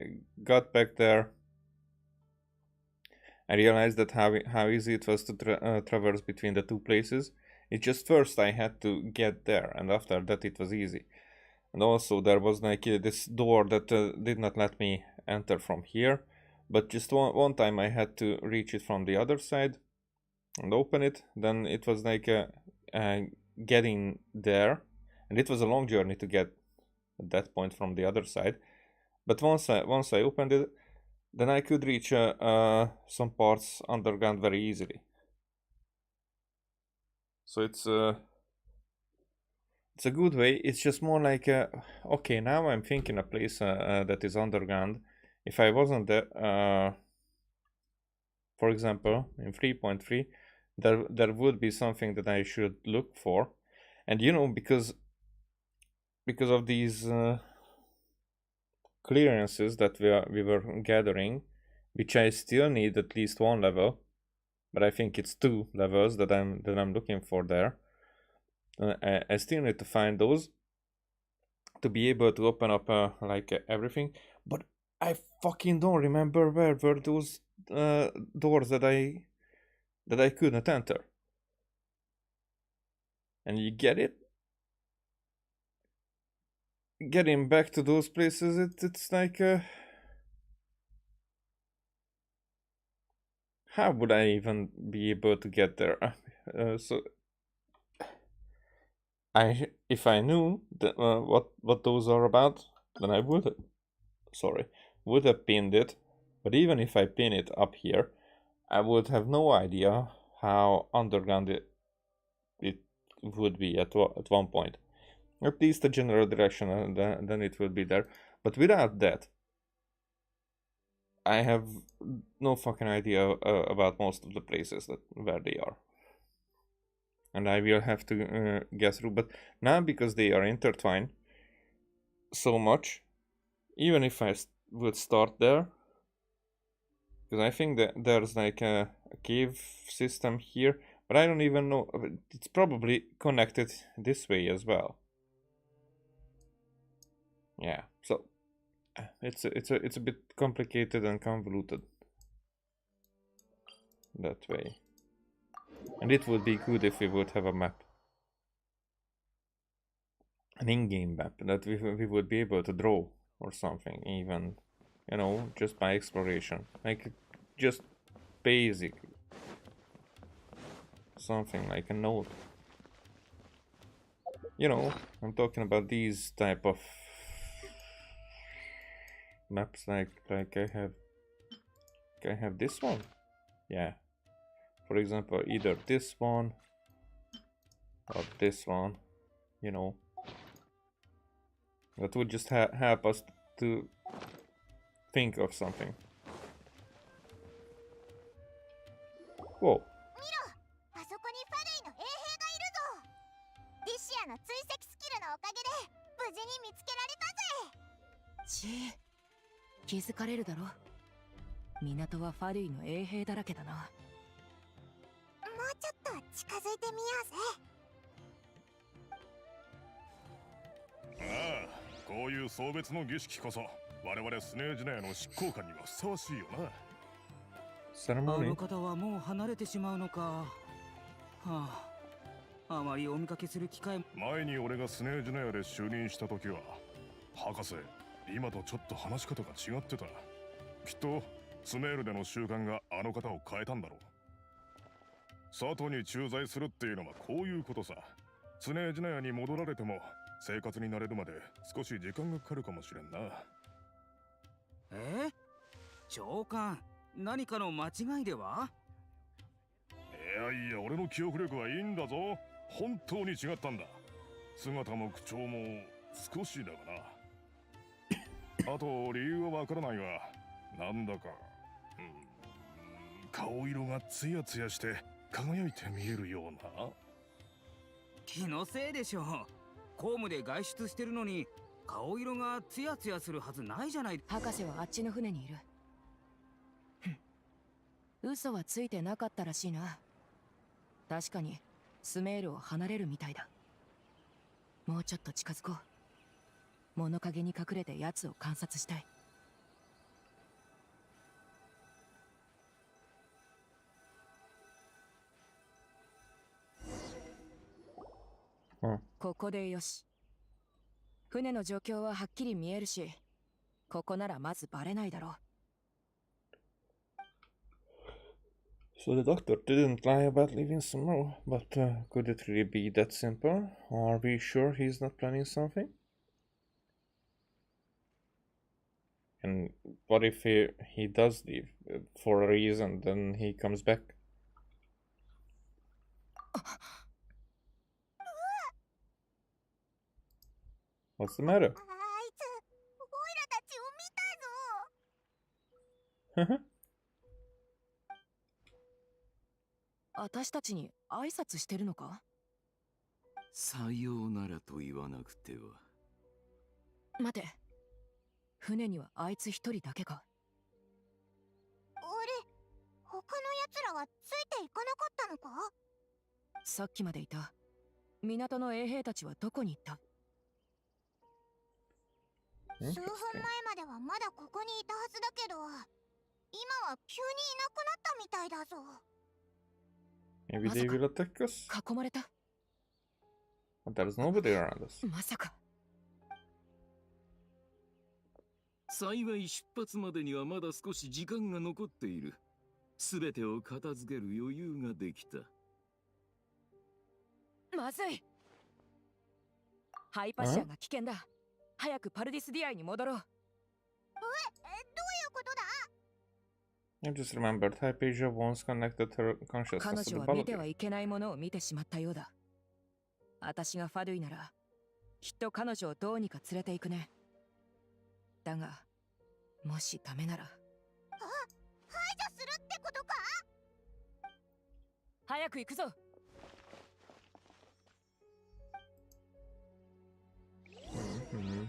got back there, I realized that how easy it was to traverse between the two places. It just first I had to get there, and after that it was easy. And also there was like this door that did not let me enter from here, but just one time I had to reach it from the other side and open it. Then it was like getting there, and it was a long journey to get at that point from the other side. But once I opened it, then I could reach some parts underground very easily. So it's a good way. It's just more like okay, now I'm thinking a place that is underground. If I wasn't there, for example, in 3.3, there would be something that I should look for, and because of these clearances that we were gathering, which I still need at least one level but I think it's 2 levels that I'm looking for there. I still need to find those to be able to open up everything, but I fucking don't remember where were those doors that I couldn't enter. And you get it? Getting back to those places, it's like how would I even be able to get there? So if I knew that, what those are about, then I would have pinned it. But even if I pin it up here, I would have no idea how underground it would be at one point. At least a general direction, and then it will be there. But without that, I have no fucking idea about most of the places where they are. And I will have to guess through. But now, because they are intertwined so much, even if I would start there, because I think that there's like a cave system here, but I don't even know. It's probably connected this way as well. Yeah, so it's a bit complicated and convoluted that way. And it would be good if we would have a map, an in-game map that we would be able to draw or something, even, you know, just by exploration, like just basic, something like a note. You know, I'm talking about these type of maps, like I have this one. Yeah, for example, either this one or this one, you know, that would just help us to think of something. Whoa. あそこにファレイの衛兵がいるぞ。ディシアの追跡スキルのおかげで無事に見つけられたぜ。ちー、気づかれるだろ。港はファルイの衛兵だらけだな。もうちょっと近づいてみようぜ。ああ、こういう送別の儀式こそ我々スネージネアの執行官にはふさわしいよな。あの方はもう離れてしまうのか。はあ、あまりお見かけする機会も。前に俺がスネージネアで就任した時は、博士、今とちょっと話し方が違ってた。きっとスメールでの習慣があの方を変えたんだろう。里に駐在するっていうのはこういうことさ。スネージネアに戻られても生活に慣れるまで少し時間がかかるかもしれんな。長官、何かの間違いでは？いや、俺の記憶力はいいんだぞ。本当に違ったんだ。姿も口調も少しだがな。あと理由はわからないが、なんだか、顔色がツヤツヤして輝いて見えるような。気のせいでしょう。公務で外出してるのに顔色がツヤツヤするはずないじゃない。博士はあっちの船にいる。嘘はついてなかったらしいな。確かにスメールを離れるみたいだ。もうちょっと近づこう。物陰に隠れて奴を観察したい。ここでよし。船の状況ははっきり見えるし、ここならまずバレないだろう。So the doctor didn't lie about leaving Sumeru, but could it really be that simple? Are we sure he's not planning something? And what if he does leave for a reason, then he comes back? What's the matter? あいつ、オイラたちを見たぞ。私たちに挨拶してるのか？さようならと言わなくては。待て。船にはあいつ一人だけか？俺、他のや奴らはついていかなかったのか？さっきまでいた港の衛兵たちはどこに行った？数分前まではまだここにいたはずだけど、今は急にいなくなったみたいだぞ。 Maybe they will attack us? 囲まれた？ But there's nobody around us. まさか。幸い出発までにはまだ少し時間が残っている。すべてを片付ける余裕ができた。まずい。ハイパシアが危険だ。早くパルディスディアイに戻ろう。どういうことだ？ I just remembered Hypatia once connected her 彼 consciousness to 女 the は見て Baladi. はいけないものを見てしまったようだ。私がファドゥイならきっと彼女をどうにか連れて行くね。だがもしダメなら。排除するってことか？早く行くぞ。Mhm.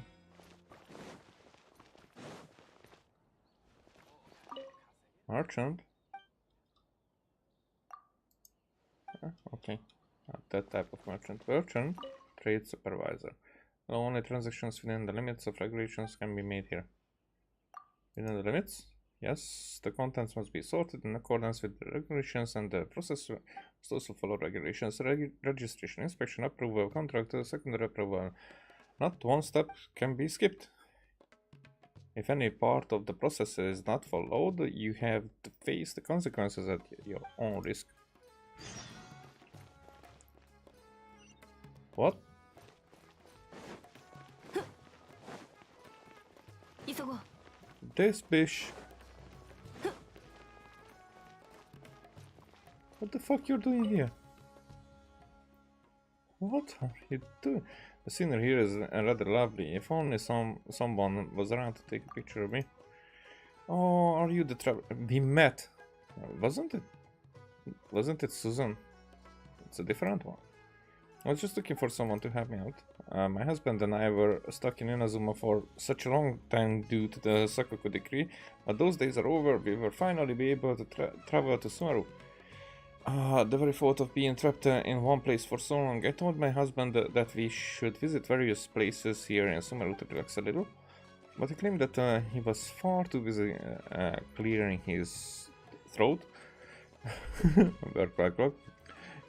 Merchant? Okay. Not that type of merchant. Merchant? Trade supervisor. Only transactions within the limits of regulations can be made here. Within the limits? Yes. The contents must be sorted in accordance with the regulations and the process must also follow regulations. Registration, inspection, approval, contract, secondary approval. Not one step can be skipped. If any part of the process is not followed, you have to face the consequences at your own risk. What? 急ごう。 This bitch. What the fuck you're doing here? What are you doing? The scenery here is rather lovely. If only someone was around to take a picture of me. Oh, are you the traveler? We met. Wasn't it Susan? It's a different one. I was just looking for someone to help me out. My husband and I were stuck in Inazuma for such a long time due to the Sakoku decree, but those days are over. We will finally be able to travel to Sumeru. The very thought of being trapped in one place for so long. I told my husband that we should visit various places here in Sumeru to relax a little, but he claimed that he was far too busy clearing his throat.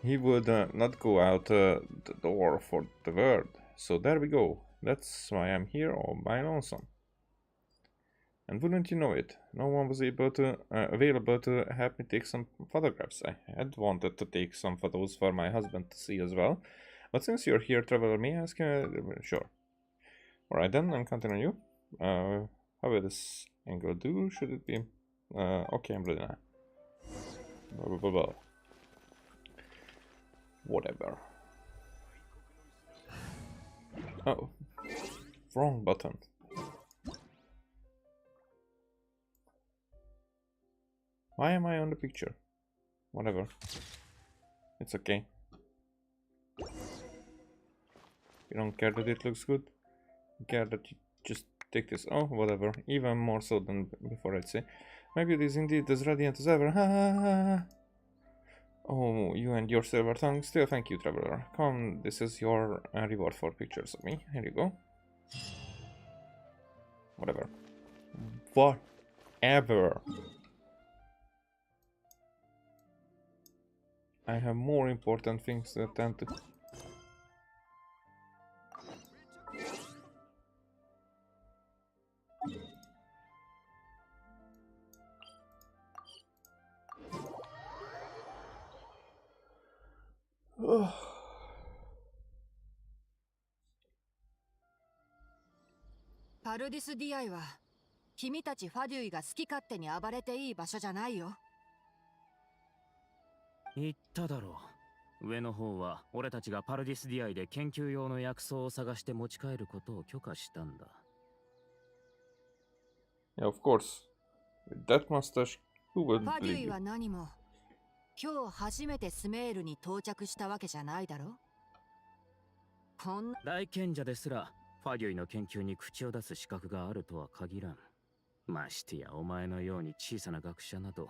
He would not go out the door for the word. So there we go. That's why I'm here all by lonesome. And wouldn't you know it, no one was available to help me take some photographs. I had wanted to take some photos for my husband to see as well. But since you're here, traveler, may I ask? Sure. Alright then, I'm counting on you. How will this angle do? Should it be? Okay, I'm ready now. Blah, blah, blah, blah. Whatever. Oh. Wrong button. Why am I on the picture? Whatever. It's okay. You don't care that it looks good? You care that you just take this. Oh, whatever. Even more so than before, I'd say. Maybe it is indeed as radiant as ever. Ha ha ha. Oh, you and your silver tongue. Still, thank you, traveler. Come, this is your reward for pictures of me. Here you go. Whatever. Whatever. I have more important things to attend to.パルディスディアイは君たちファデュイが好き勝手に暴れていい場所じゃないよ。言っただろう。上の方は俺たちがパルディスディアイで研究用の薬草を探して持ち帰ることを許可したんだ。Yeah, of course. With that mustache, who フ would ァデュ believe イ you? は何も今日初めてスメールに到着したわけじゃないだろ。こんな大賢者ですらファデュイの研究に口を出す資格があるとは限らん。ましてやお前のように小さな学者など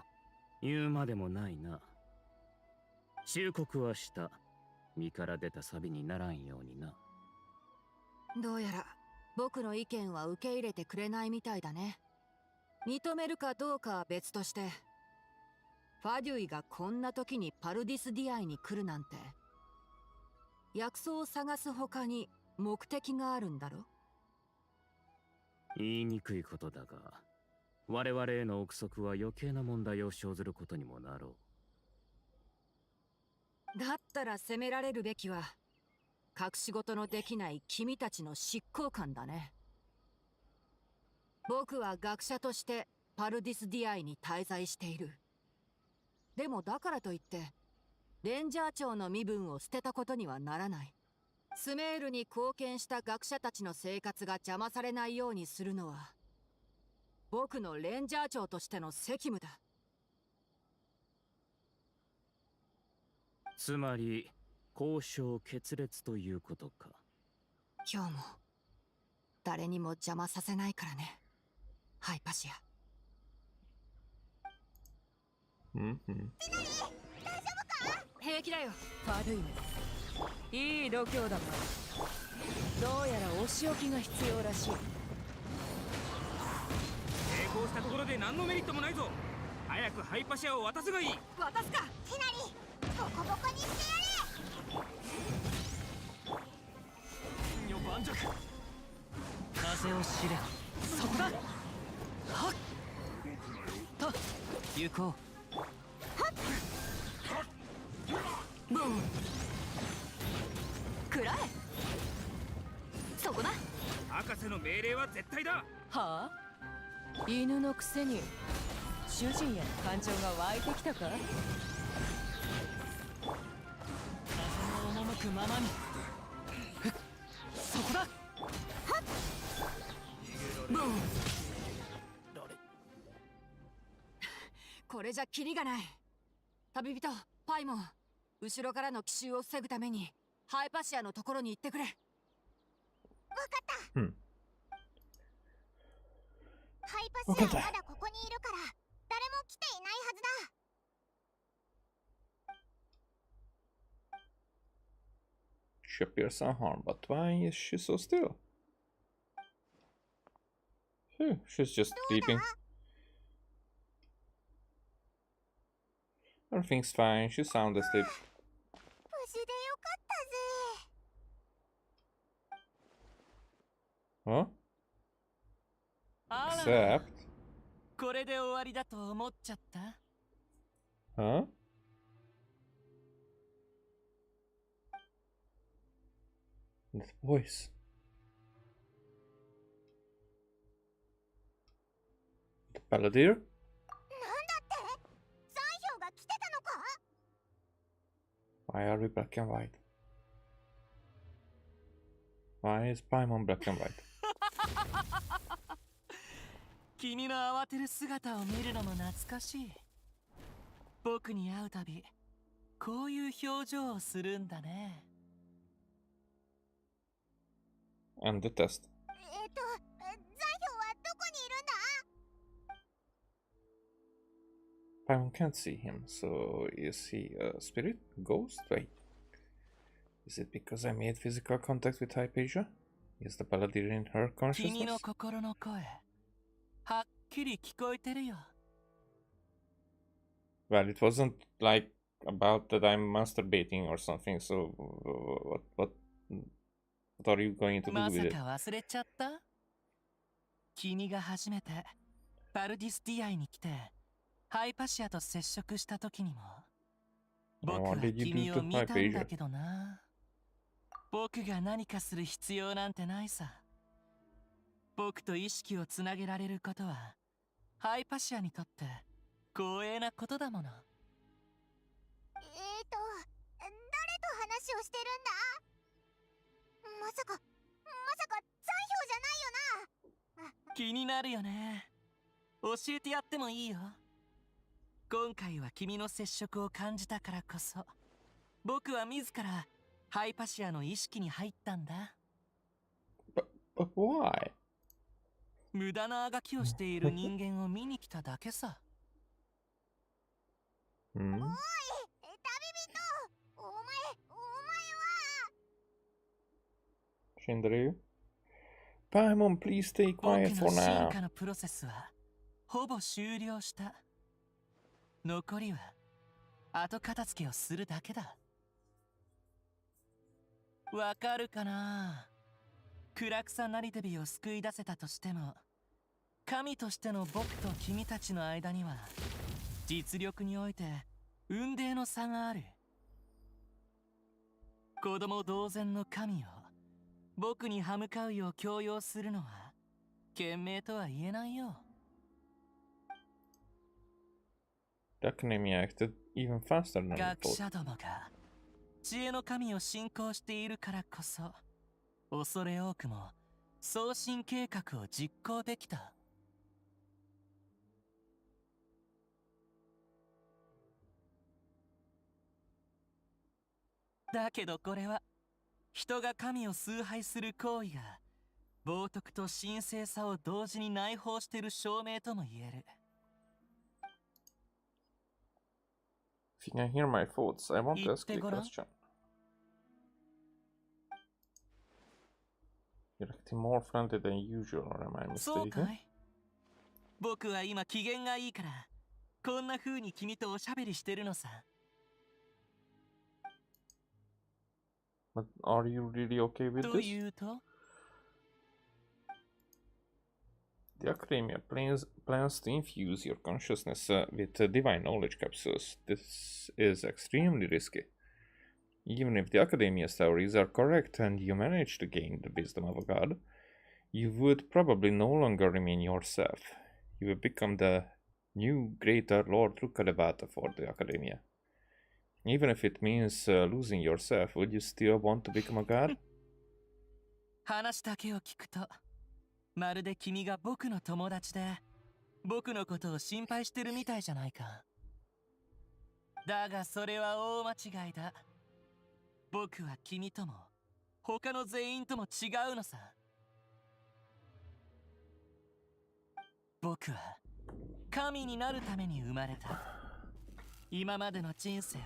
言うまでもないな。忠告はした。身から出たサビにならんようにな。どうやら僕の意見は受け入れてくれないみたいだね。認めるかどうかは別として、ファデュイがこんな時にパルディスディアイに来るなんて、薬草を探す他に目的があるんだろ。言いにくいことだが、我々への憶測は余計な問題を生ずることにもなろう。だったら責められるべきは隠し事のできない君たちの執行官だね。僕は学者としてパルディスディアイに滞在している。でもだからといってレンジャー長の身分を捨てたことにはならない。スメールに貢献した学者たちの生活が邪魔されないようにするのは僕のレンジャー長としての責務だ。つまり交渉決裂ということか。今日も誰にも邪魔させないからね、ハイパシア。平気だよ、ファドゥイム。いい度胸だが、どうやらお仕置きが必要らしい。成功したところで何のメリットもないぞ。早くハイパシアを渡すがいい。渡すか。ティナリボコボコにしてやれ。よ盤石。風を知れ。そこだ。はっと行こう。ブン。くらえ。そこだ。博士の命令は絶対だ。はあ、犬のくせに主人への感情が湧いてきたか。風の赴くままに。そこだ。ブン。これじゃキリがない。旅人パイモン、後ろからの奇襲を防ぐためにハイパシアのところに行ってくれ。わかった。ハイパシアはまだここにいるから誰も来ていないはずだ。She appears unharmed, but why is she so still? Phew, she's just sleeping. Everything's fine, she's sound asleep. 無事でよかったぜ。 Huh? あら、 Except... これで終わりだと思っちゃった。 Huh? That voice. The Palladir? なんだって残票が来てたのか。 Why are we black and white? Why is Paimon black and white? 君の慌てる姿を見るのも懐かしい。僕に会うたびこういう表情をするんだね。And the test. 残票はどこにいるんだ。 Paimon can't see him, so is he a spirit? Ghost? Wait. Is it because I made physical contact with Hypatia? Is the Palladir in her 君の consciousness? 心の声、はっきり聞こえてるよ。Well, it wasn't like about that I'm masturbating or something, so what are you going to do ま with さ it? か忘れちゃった？君が初めてパルディスディアイに来てハイパシアと接触した時にも僕は What did you do 君を to 見たんだ Hypatia? けどな。僕が何かする必要なんてないさ。僕と意識をつなげられることはハイパシアにとって光栄なことだもの。誰と話をしてるんだ。まさか残票じゃないよな。気になるよね。教えてやってもいいよ。今回は君の接触を感じたからこそ僕は自らハイパシアの意識に入ったんだ。 But why? 無駄なあがきをしている人間を見に来ただけさ。Hmm? おい、旅人、お前は Shinderu? Paimon, please stay 僕 quiet の for 進 now. 化のプロセスはほぼ終了した。残りは後片付けをするだけだ。わかるかな？暗草なり手火を救い出せたとしても、神としての僕と君たちの間には実力において雲泥の差がある。子供同然の神を僕に歯向かうよう強要するのは賢明とは言えないよ。 The Academia acted even faster than we 学 thought. 者どもが知恵の神を信仰しているからこそ、恐れ多くも送信計画を実行できた。だけどこれは人が神を崇拝する行為が冒涜と神聖さを同時に内包している証明とも言える。 If you can hear my thoughts, I want to ask you a question. You're acting more friendly than usual, or am I そうか mistaken? い？僕は今機嫌がいいからこんな風に君とおしゃべりしてるのさ。 But are you really okay with と this? いうと The Academia plans to infuse your consciousness with divine knowledge capsules. This is extremely risky. Even if the Academia's theories are correct and you manage to gain the wisdom of a god, you would probably no longer remain yourself. You would become the new greater Lord Rukadevata for the Academia. Even if it means losing yourself, would you still want to become a god? 話だけを聞くとまるで君が僕の友達で僕のことを心配してるみたいじゃないか。だがそれは大間違いだ。僕は君とも他の全員とも違うのさ。僕は神になるために生まれた。今までの人生は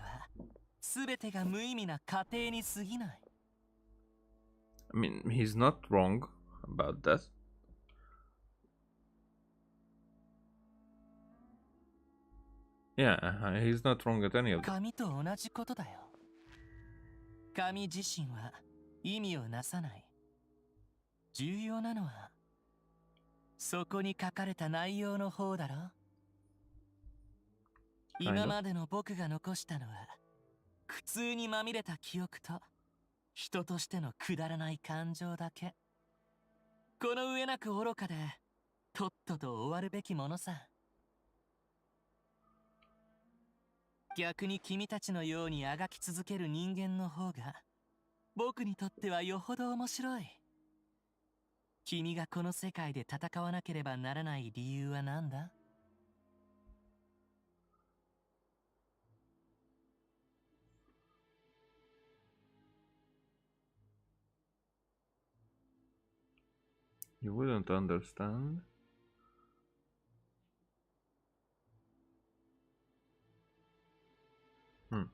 全てが無意味な過程に過ぎない。 I mean, he's not wrong about that. Yeah, he's not wrong at any of that. 神と同じことだよ。神自身は意味をなさない。重要なのはそこに書かれた内容の方だろ。今までの僕が残したのは苦痛にまみれた記憶と人としてのくだらない感情だけ。この上なく愚かでとっとと終わるべきものさ。逆に君たちのようにあがき続ける人間の方が僕にとってはよほど面白い。君がこの世界で戦わなければならない理由は何だ？ You wouldn't understand.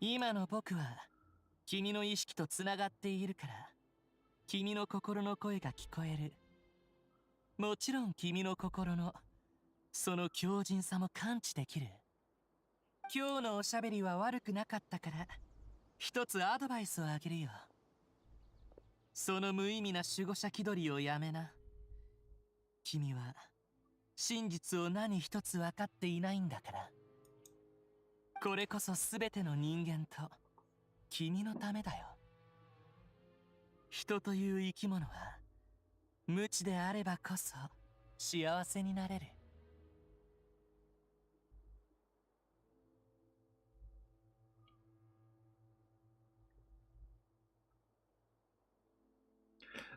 今の僕は君の意識とつながっているから君の心の声が聞こえる。もちろん君の心のその強靭さも感知できる。今日のおしゃべりは悪くなかったから一つアドバイスをあげるよ。その無意味な守護者気取りをやめな。君は真実を何一つ分かっていないんだから。これこそ全ての人間と君のためだよ。人という生き物は無知であればこそ幸せになれる。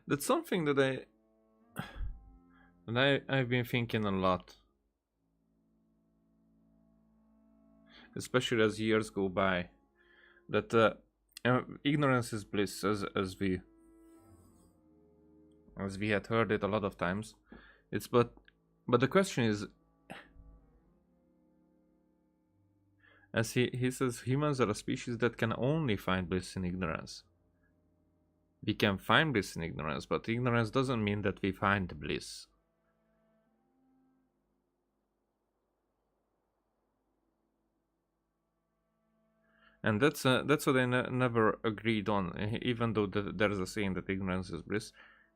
That's something that I've been thinking a lot, especially as years go by. That ignorance is bliss, as we had heard it a lot of times. But the question is, As he says, humans are a species that can only find bliss in ignorance. We can find bliss in ignorance, but ignorance doesn't mean that we find the bliss. And that's what I never agreed on. Even though there's a saying that ignorance is bliss,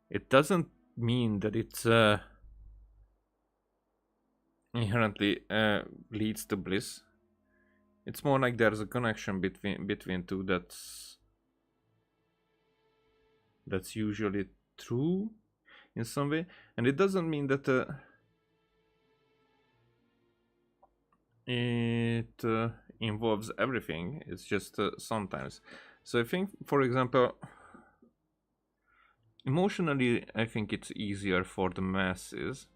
it doesn't mean that it's inherently leads to bliss. It's more like there's a connection between two that's usually true in some way, and it doesn't mean that it involves everything. It's just sometimes. So I think, for example, emotionally, I think it's easier for the masses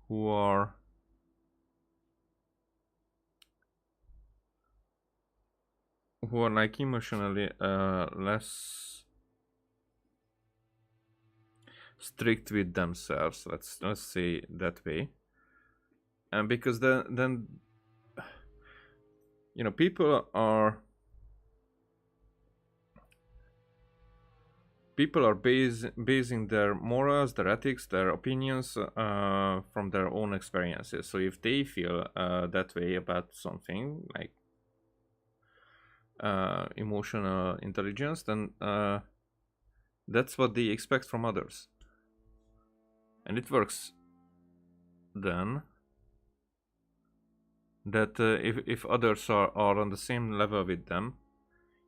who are like emotionally less strict with themselves, let's say that way, and because then you know, people are basing their morals, their ethics, their opinions from their own experiences. So if they feel that way about something like emotional intelligence, then that's what they expect from others, and it works then that if others are on the same level with them,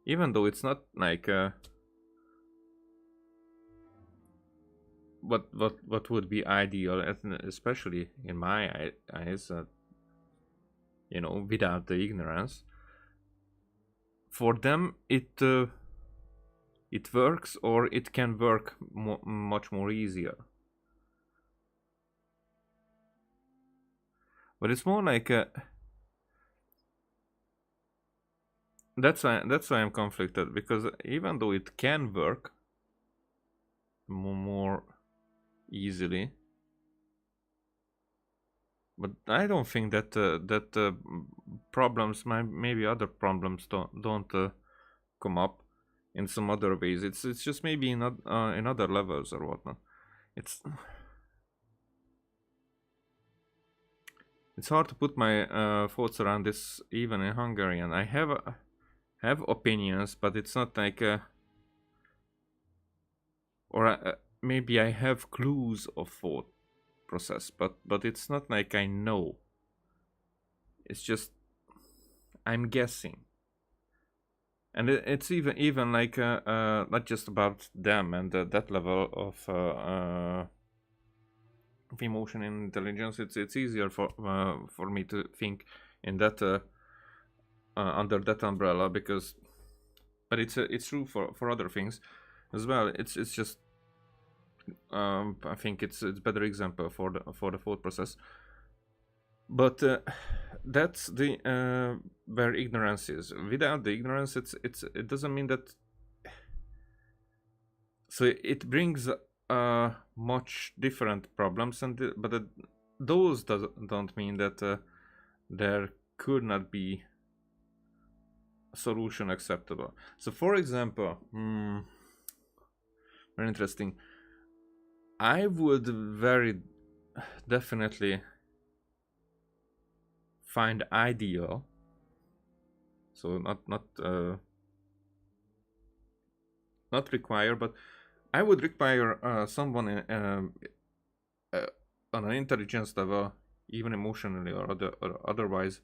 even though it's not like what would be ideal, especially in my eyes, you know, without the ignorance, for them it works, or it can work much more easier. But it's more like that's why I'm conflicted, because even though it can work more easily, but I don't think that problems, maybe other problems don't come up in some other ways. It's just maybe in other levels or whatnot. It's hard to put my thoughts around this even in Hungarian. I have opinions, but it's not like maybe I have clues of thought process, but it's not like I know. It's just I'm guessing, and it's even like not just about them and that level of emotion and intelligence. It's easier for me to think in that under that umbrella, because, but it's true for other things as well. It's just I think it's better example for the thought process. But that's the where ignorance is. Without the ignorance, it doesn't mean that. So it brings much different problems, and but those don't mean that there could not be a solution acceptable. So, for example, very interesting. I would very definitely find ideal, so not require, but I would require someone on an intelligence level, even emotionally or otherwise,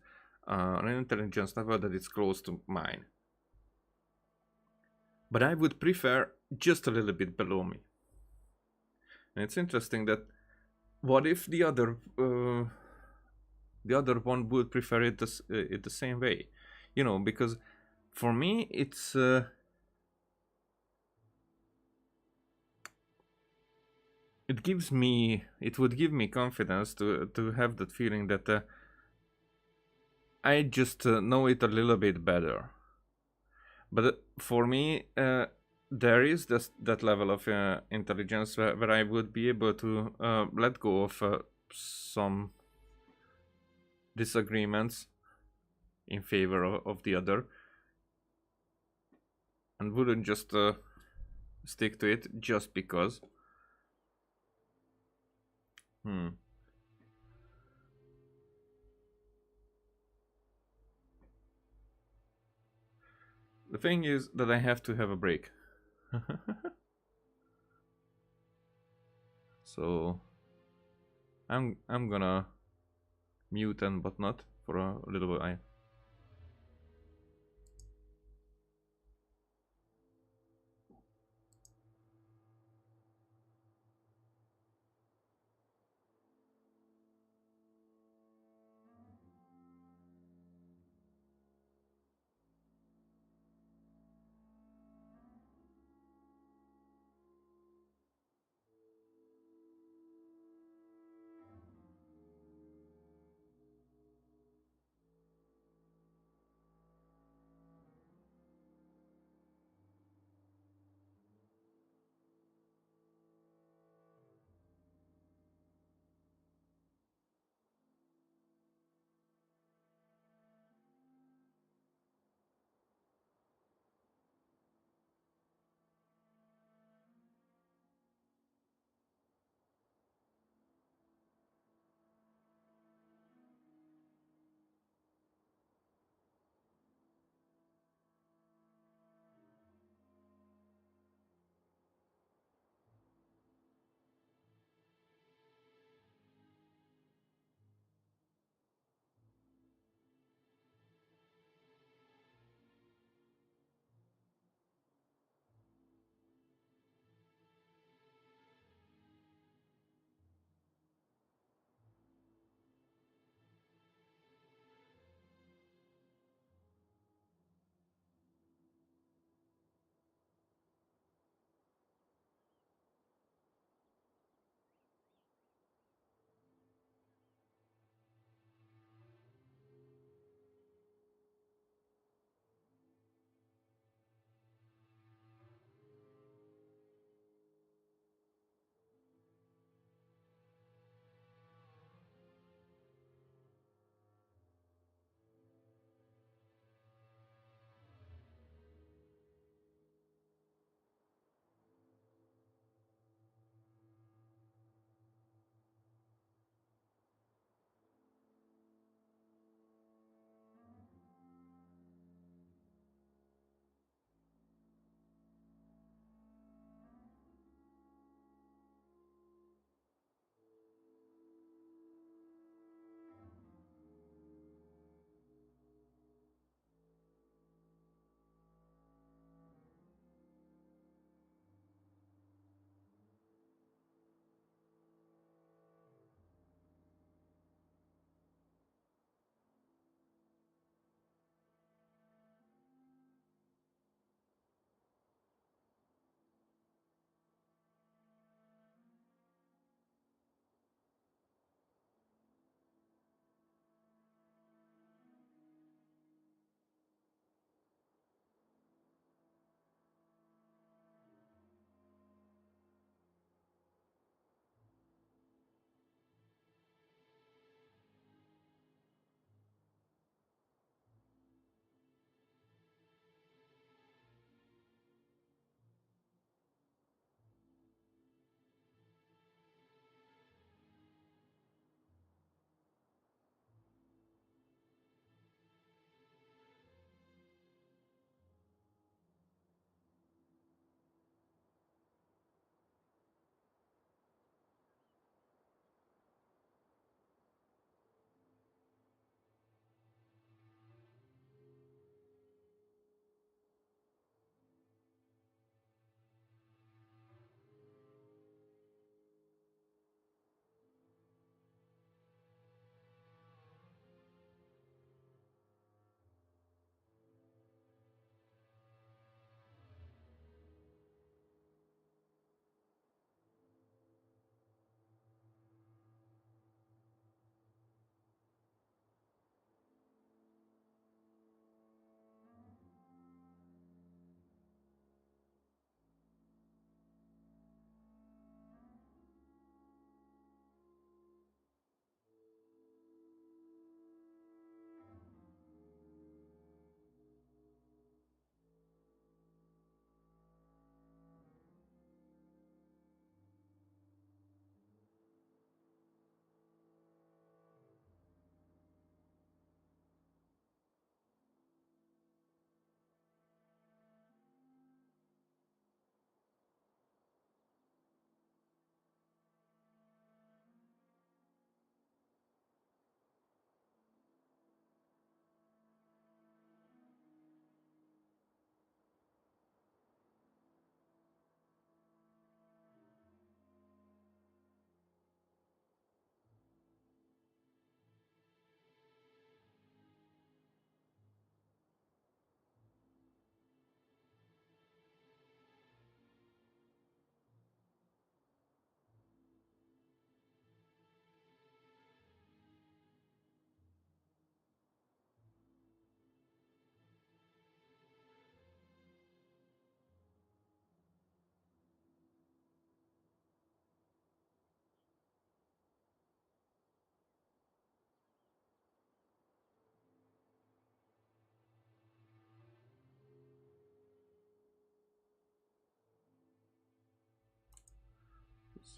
on an intelligence level that is close to mine. But I would prefer just a little bit below me. And it's interesting that what if the other one would prefer it the same way, you know, because for me it's it would give me confidence to have that feeling that I just know it a little bit better. But for me, there is that level of intelligence where I would be able to let go of some disagreements in favor of the other, and wouldn't just stick to it just because. The thing is that I have to have a break. So I'm gonna mute and whatnot for a little while.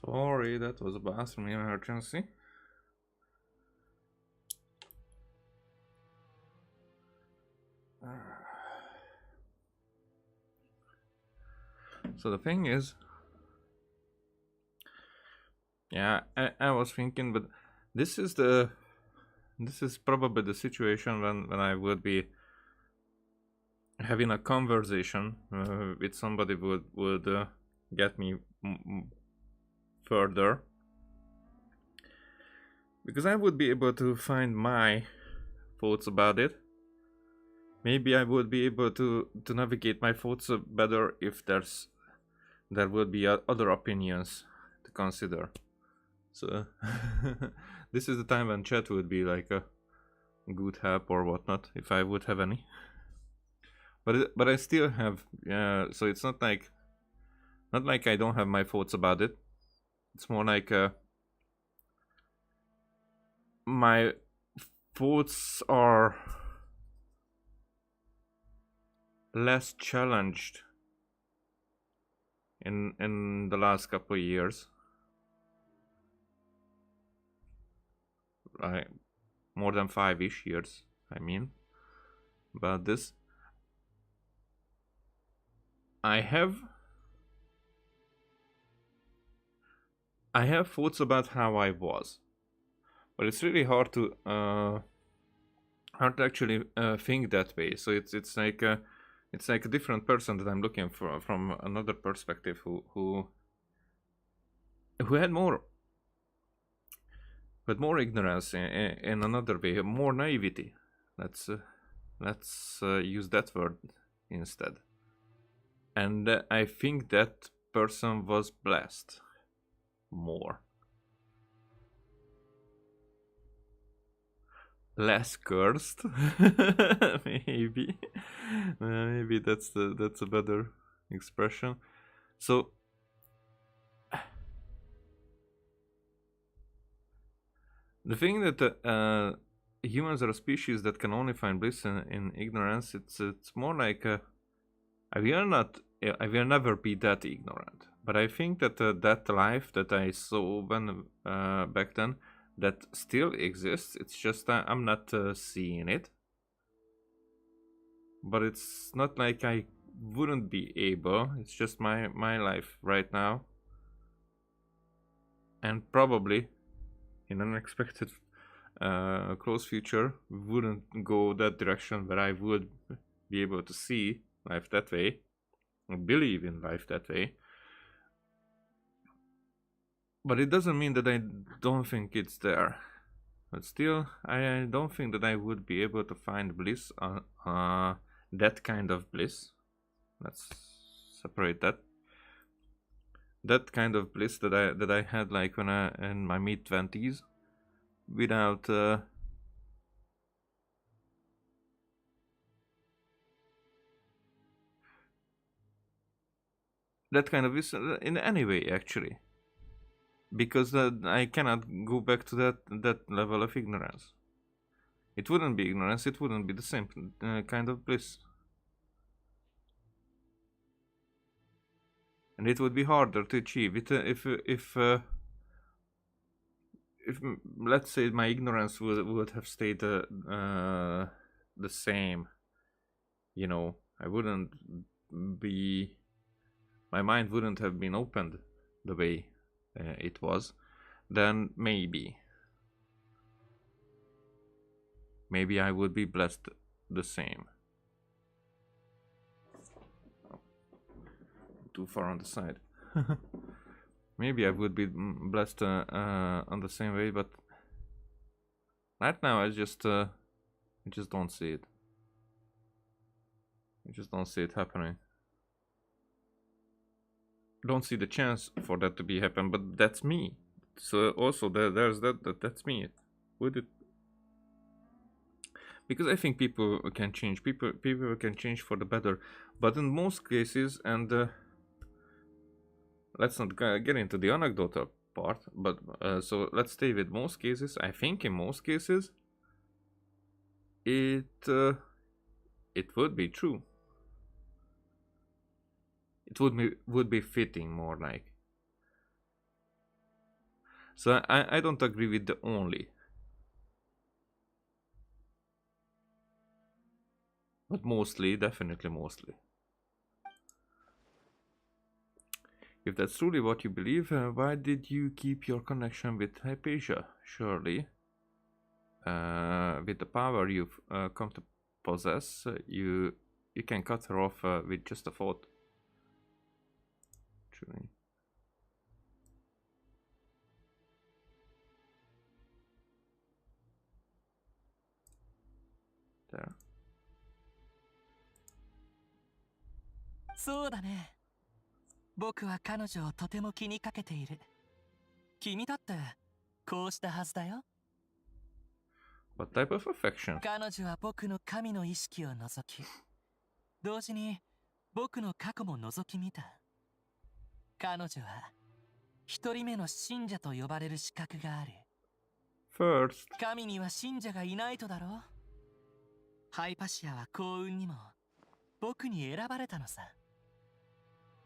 Sorry, that was a bathroom emergency. So the thing is, yeah, I was thinking, but this is probably the situation when I would be having a conversation with somebody would get me further, because I would be able to find my thoughts about it. Maybe I would be able to navigate my thoughts better if there would be other opinions to consider. So this is the time when chat would be like a good help or whatnot, if I would have any. But I still have, so it's not like I don't have my thoughts about it. It's more like my thoughts are less challenged in the last couple of years. More than 5-ish years, I mean, about this. I have thoughts about how I was, but it's really hard to actually think that way. So it's like a different person that I'm looking for from another perspective, who had more ignorance in another way, more naivety. Let's use that word instead. And I think that person was blessed more. Less cursed. Maybe. Maybe that's a better expression. So the thing that humans are a species that can only find bliss in ignorance. It's more like I will never be that ignorant. But I think that that life that I saw when back then, that still exists. It's just I'm not seeing it. But it's not like I wouldn't be able. It's just my life right now. And probably in an unexpected close future wouldn't go that direction where I would be able to see life that way, or believe in life that way. But it doesn't mean that I don't think it's there. But still, I don't think that I would be able to find bliss, that kind of bliss. Let's separate that. That kind of bliss that I had like when in my mid-20s, without that kind of bliss in any way, actually. Because I cannot go back to that level of ignorance. It wouldn't be ignorance, it wouldn't be the same kind of bliss. And it would be harder to achieve it if let's say my ignorance would have stayed the same. You know, my mind wouldn't have been opened the way it was. Then maybe I would be blessed the same. Too far on the side. Maybe I would be blessed on the same way, but right now I just don't see it. I just don't see it happening. Don't see the chance for that to be happen, but that's me. So also there's that's me. Would it? Because I think people can change. People can change for the better, but in most cases, and let's not get into the anecdotal part. But so let's stay with most cases. I think in most cases, it would be true. It would be fitting more like. So I don't agree with the only. But mostly, definitely mostly. If that's truly what you believe, why did you keep your connection with Hypatia? Surely, with the power you've come to possess, you can cut her off with just a thought. Truly. There. そうだね。僕は彼女をとても気にかけている。君だってこうしたはずだよ。What type of affection? 彼女は僕の神の意識を覗き、同時に僕の過去も覗き見た。彼女は一人目の信者と呼ばれる資格がある。First. 神には信者がいないとだろう。ハイパシアは幸運にも僕に選ばれたのさ。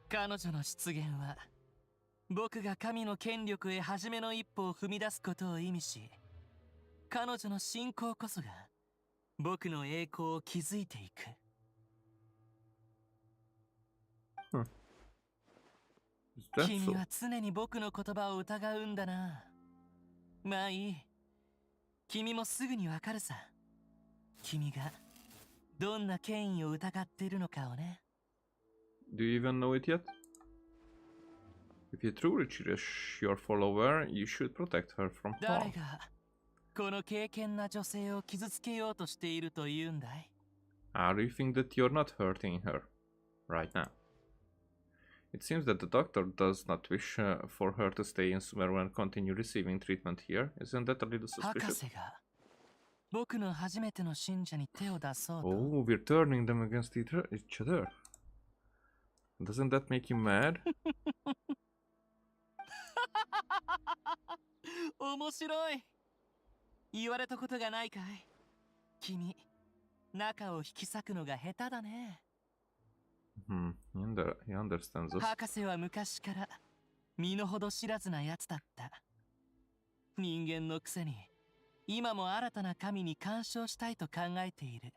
彼女の出現は僕が神の権力へ初めの一歩を踏み出すことを意味し、彼女の信仰こそが僕の栄光を築いていく。君は常に僕の言葉を疑うんだな。まあいい。君もすぐにわかるさ。君がどんな権威を疑っているのかをね。Do you even know it yet? If you truly cherish your follower, you should protect her from 誰 harm. がこの敬虔な女性を傷つけようとしていると言うんだい？ How do you think that you're not hurting her right now? It seems that the doctor does not wish for her to stay in Sumeru and continue receiving treatment here. Isn't that a little 博 suspicious? 士が僕の初めての信者に手を出そうと。 Oh, we're turning them against each other. Doesn't that make you mad? 面白い。言われたことがないかい？君、仲を引き裂くのが下手だね。He understands us. 博士は昔から身の程知らずなやつだった。人間のくせに今も新たな神に干渉したいと考えている。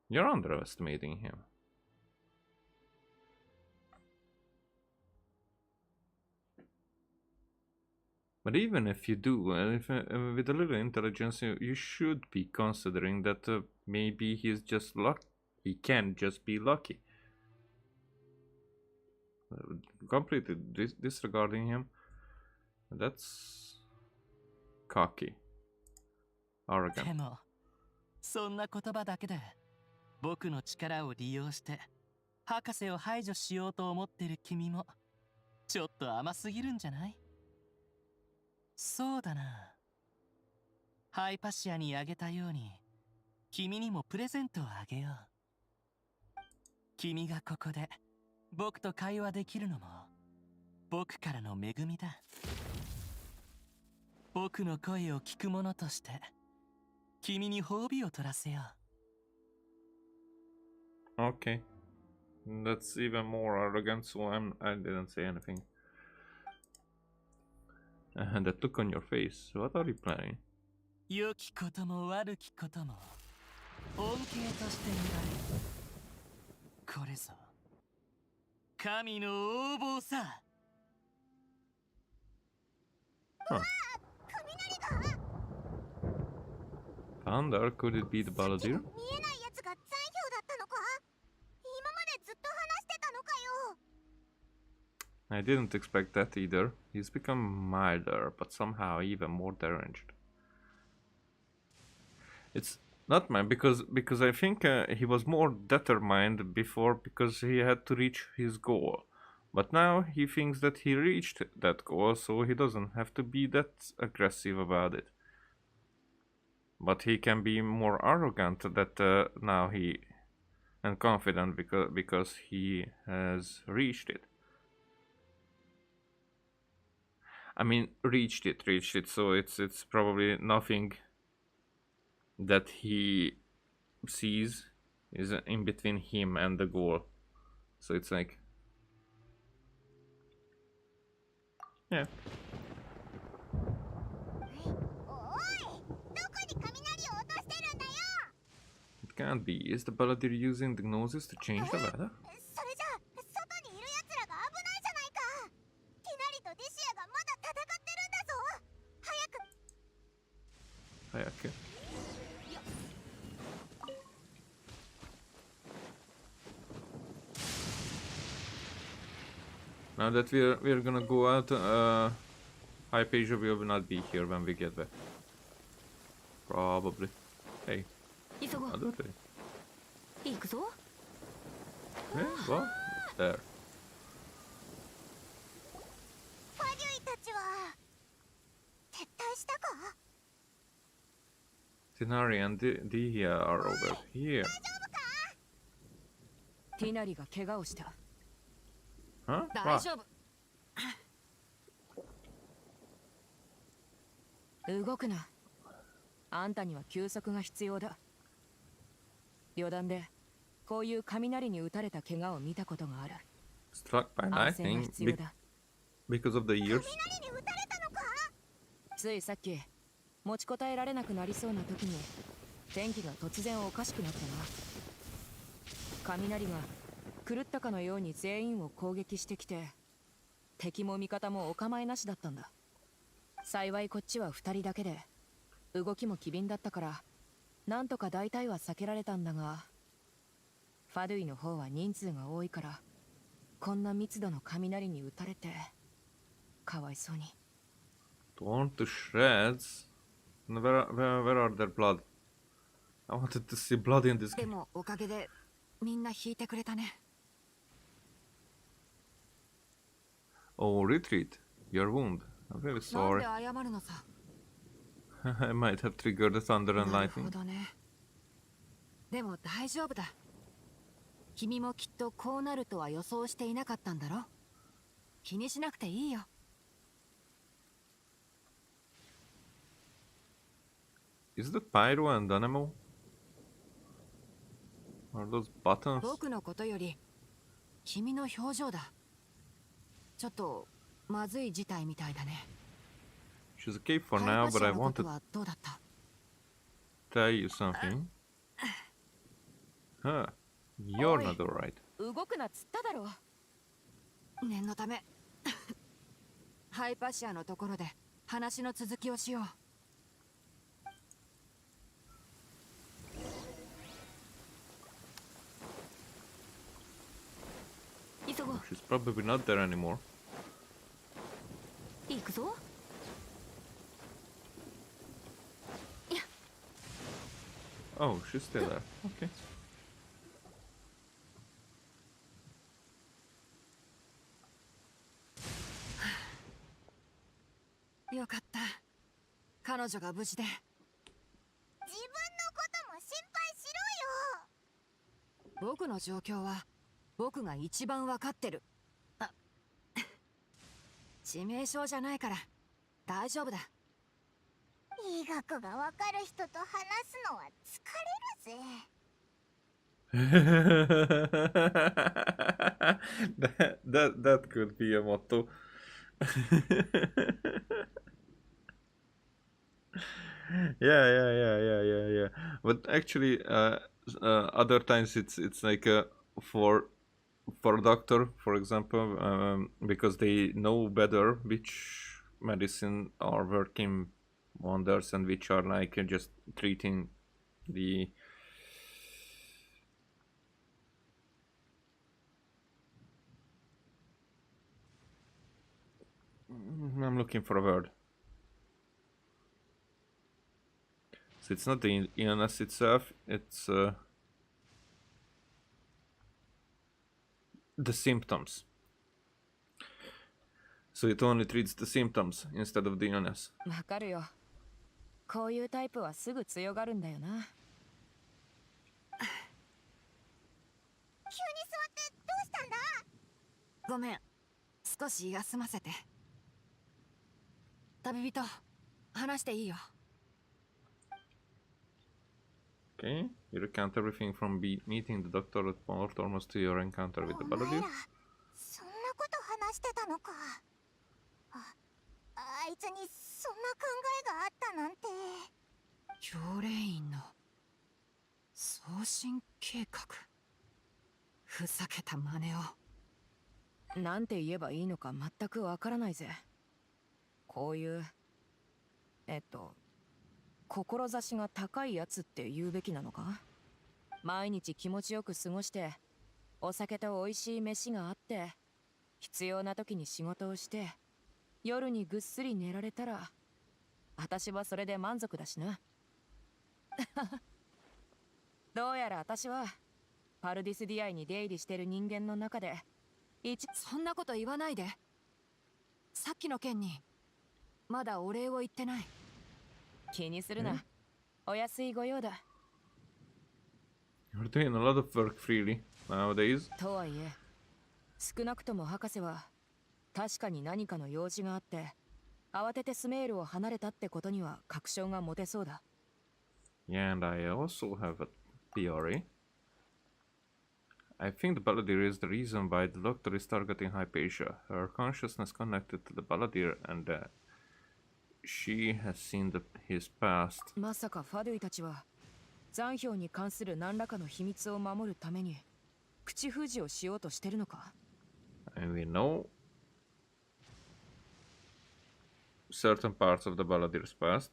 You're underestimating him. But even if you do, with a little intelligence, you should be considering that maybe he's just lucky. He can just be lucky. Completely disregarding him. That's cocky. で Arrogant. も、そんな言葉だけで僕の力を利用して博士を排除しようと思ってる君もちょっと甘すぎるんじゃない？そうだな。ハイパシアにあげたように君にもプレゼントをあげよう。君がここで僕と会話できるのも僕からの恵みだ。僕の声を聞く者として君に褒美を取らせよう。 Okay. That's even more arrogant, so I didn't say anything. And that look on your face, what are you planning? 良きことも悪きことも恩恵として見られる。これぞ神の横暴さ。 Thunder, could it be the balladeer? 見えないやつが残響だったのか？今までずっと話してたのかよ。 I didn't expect that either. He's become milder, but somehow even more deranged. It's not mine because I think he was more determined before because he had to reach his goal. But now he thinks that he reached that goal, so he doesn't have to be that aggressive about it. But he can be more arrogant that now he and confident because he has reached it. I mean, reached it. So it's probably nothing that he sees is in between him and the goal. So it's like, yeah. おい、どこに雷を落としてるんだよ。 It can't be. Is the paladin using the gnosis to change the weather? それじゃあ外にいる奴らが危ないじゃないか。ティナリとディシアがまだ戦ってるんだぞ。早く。早く。Now that we're gonna go out, Hypatia will not be here when we get back. Probably. Hey, 急ごう。 other day. 行くぞ。 Hey, what? There. ファデュイたちは撤退したか。 Tinari and Dihia are over here. ティナリが怪我をした。 Huh? 大 What? 丈夫。動くな。あんたには休息が必要だ。旅団でこういう雷に打たれた怪我を見たことがある。 Struck by 安静が lightning 必要だ。 because of the ears. 雷に打たれたのか。ついさっき持ちこたえられなくなりそうな時に天気が突然おかしくなったな。雷が狂ったかのように全員を攻撃してきて、敵も味方もお構いなしだったんだ。幸いこっちは2人だけで動きも機敏だったからなんとか大体は避けられたんだが、ファドゥイの方は人数が多いからこんな密度の雷に打たれてかわいそうに。 Torn to shreds. Where are their blood? I wanted to see blood in this で game. もおかげでみんな引いてくれたね。 Oh, retreat. Your wound. I'm very なん sorry. で謝るのさ。 I might have triggered the thunder and なるほ lightning. どね。でも大丈夫だ。君もきっとこうなるとは予想していなかったんだろ。気にしなくていいよ。 Is the pyro and dynamo? Are those buttons? 僕のことより君の表情だ。ちょっとまずい事態みたいだね。 She's okay for ハイ now, パシ but I アの want こと to はどうだった？ tell you something. Huh. You're Oi. not alright. 動くなっつっただろ。念のためハイパシアのところで話の続きをしよう。 急ごう。 She's probably not there anymore. 行くぞ。 Oh, she's still there. Okay. よかった。彼女が無事で。自分のことも心配しろよ。僕の状況は僕が一番わかってる。あ、致命傷じゃないから大丈夫だ。医学がわかる人と話すのは疲れるぜ。that could be a motto. Yeah. But actually, other times it's like for a doctor, for example, because they know better which medicine are working wonders and which are like just treating the I'm looking for a word. So it's not the illness itself, it's the symptoms. So it only treats the symptoms instead of the illness. わかるよ。こういうタイプはすぐ強がるんだよな。急に座ってどうしたんだ。ごめん。少し休ませて。旅人、話していいよ。Okay, you recount everything from meeting the doctor at Port almost to your encounter with the お前 Balladeer. らそんなこと話してたのか。あいつにそんな考えがあったなんて。教令員の送信計画。ふざけた真似を。なんて言えばいいのか全くわからないぜ。こういう志が高いやつって言うべきなのか。毎日気持ちよく過ごしてお酒と美味しい飯があって必要な時に仕事をして夜にぐっすり寝られたら私はそれで満足だしな。どうやら私はパルディスディアイに出入りしてる人間の中でそんなこと言わないで。さっきの件にまだお礼を言ってない。気にするな。お安いご用だ。You're doing a lot of work freely nowadays. とはいえ少なくとも博士は確かに何かの用事があって慌ててスメールを離れたってことには確証が持てそうだ。Yeah, and I also have a theory. I think the Balladeer is the reason why the Doctor is targeting Hypatia. Her consciousness connected to the Balladeer, and she has seen his past. まさかファドゥイたちは残氷に関する何らかの秘密を守るために口封じをしようとしてるのか。 And we know certain parts of the Balladeer's past.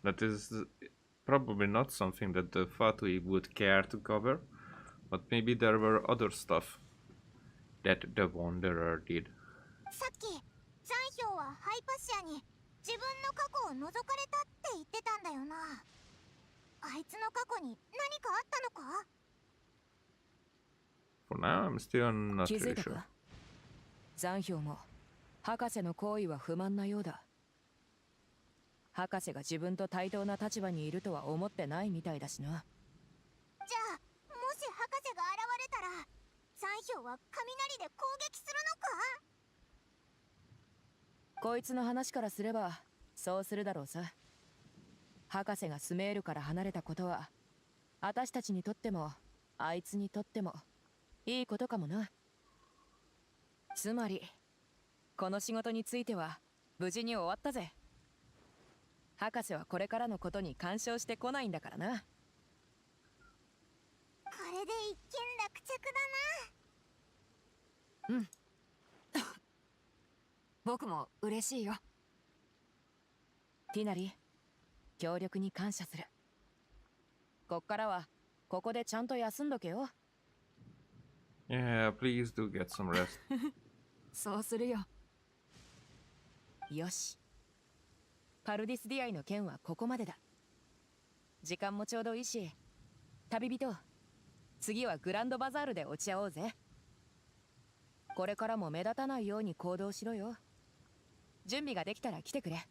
That is probably not something that the Fatui would care to cover, but maybe there were other stuff that the Wanderer did. さっき残氷はハイパシアに自分の過去を覗かれたって言ってたんだよな。あいつの過去に何かあったのか。 For now, I'm still not 気づ really いた sure. か。残氷も博士の行為は不満なようだ。博士が自分と対等な立場にいるとは思ってないみたいだしな。じゃあもし博士が現れたら残氷は雷で攻撃するのか。こいつの話からすればそうするだろうさ。博士がスメールから離れたことは私たちにとってもあいつにとってもいいことかもな。つまりこの仕事については無事に終わったぜ。博士はこれからのことに干渉してこないんだからな。これで一件落着だな。うん。僕も嬉しいよ。ティナリ、協力に感謝する。こっからはここでちゃんと休んどけよ。Yeah, please do get some rest. そうするよ。よし。パルディスディアイの件はここまでだ。時間もちょうどいいし、旅人、次はグランドバザールで落ち合おうぜ。これからも目立たないように行動しろよ。準備ができたら来てくれ。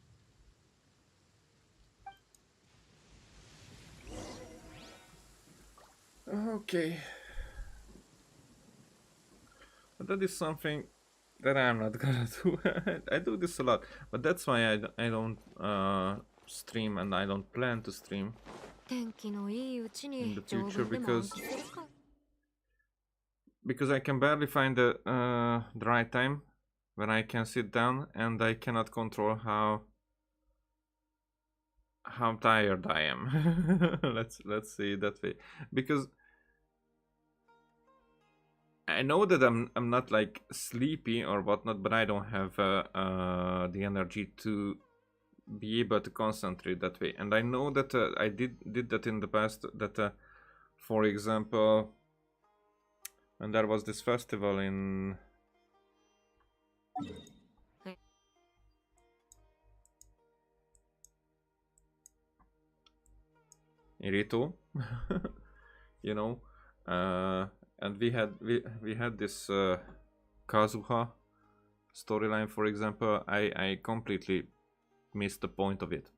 Okay. But that is something that I'm not gonna do. I do this a lot, but that's why I don't stream, and I don't plan to stream 天気のいいうち in に the 条 future 文でも暗記するか。 because I can barely find the right time when I can sit down, and I cannot control how tired I am. let's say it that way, because I know that I'm not like sleepy or whatnot, but I don't have the energy to be able to concentrate that way. And I know that I did that in the past. That, for example, when there was this festival in Irito, you know, and we had this Kazuha storyline, for example. I completely missed the point of it,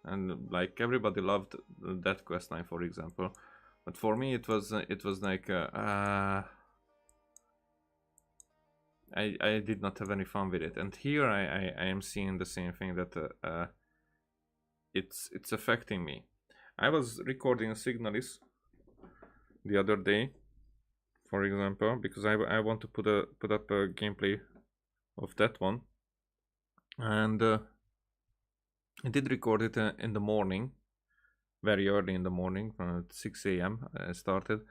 and like everybody loved that questline, for example, but for me it was like I did not have any fun with it. And here I am seeing the same thing, that it's affecting me. I was recording Signalis the other day, for example, because I want to put up a gameplay of that one, and I did record it in the morning, very early in the morning, at 6 a.m. I started,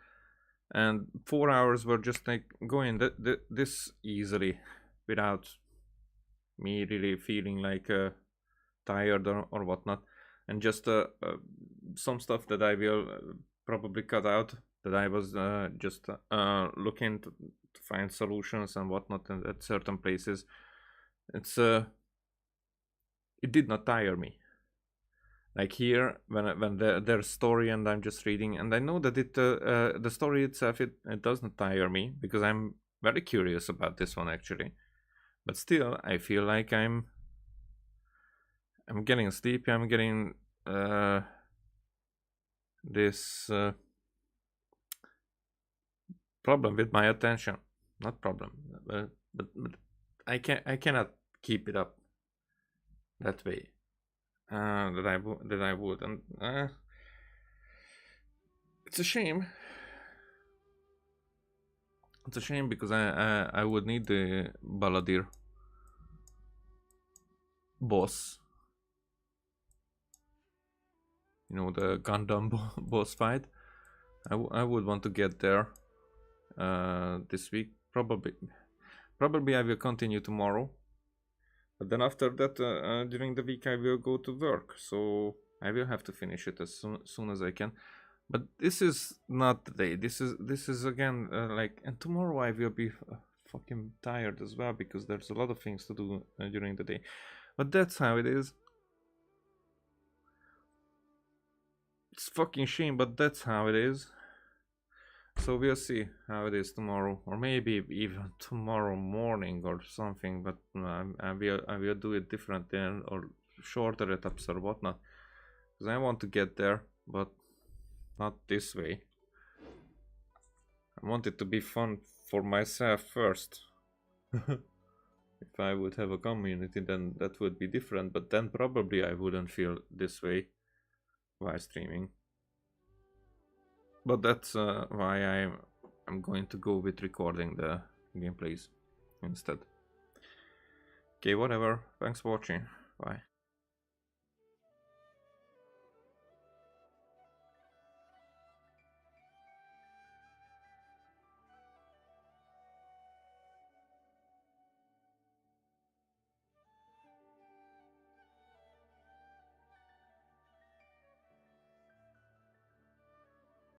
and 4 hours were just like going this easily, without me really feeling like tired or whatnot, and just some stuff that I will probably cut out, that I was just looking to find solutions and whatnot at certain places. It's it did not tire me. Like here, when there's story and I'm just reading, and I know that the story itself, it doesn't tire me, because I'm very curious about this one actually. But still, I feel like I'm getting sleepy. I'm getting this problem with my attention. Not problem, but I cannot keep it up that way. That I would, and it's a shame. It's a shame, because I would need the Balladir boss. You know, the Gundam boss fight. I would want to get there this week. Probably I will continue tomorrow. But then after that, during the week, I will go to work, so I will have to finish it as soon as I can. But this is not the day. This is again like, and tomorrow I will be fucking tired as well, because there's a lot of things to do during the day. But that's how it is. It's fucking shame, but that's how it is. So we'll see how it is tomorrow, or maybe even tomorrow morning or something. But I will do it different then, or shorter etaps or whatnot, because I want to get there, but not this way. I want it to be fun for myself first. If I would have a community, then that would be different, but then probably I wouldn't feel this way while streaming. But that's why I'm going to go with recording the gameplays instead. Okay, whatever. Thanks for watching. Bye.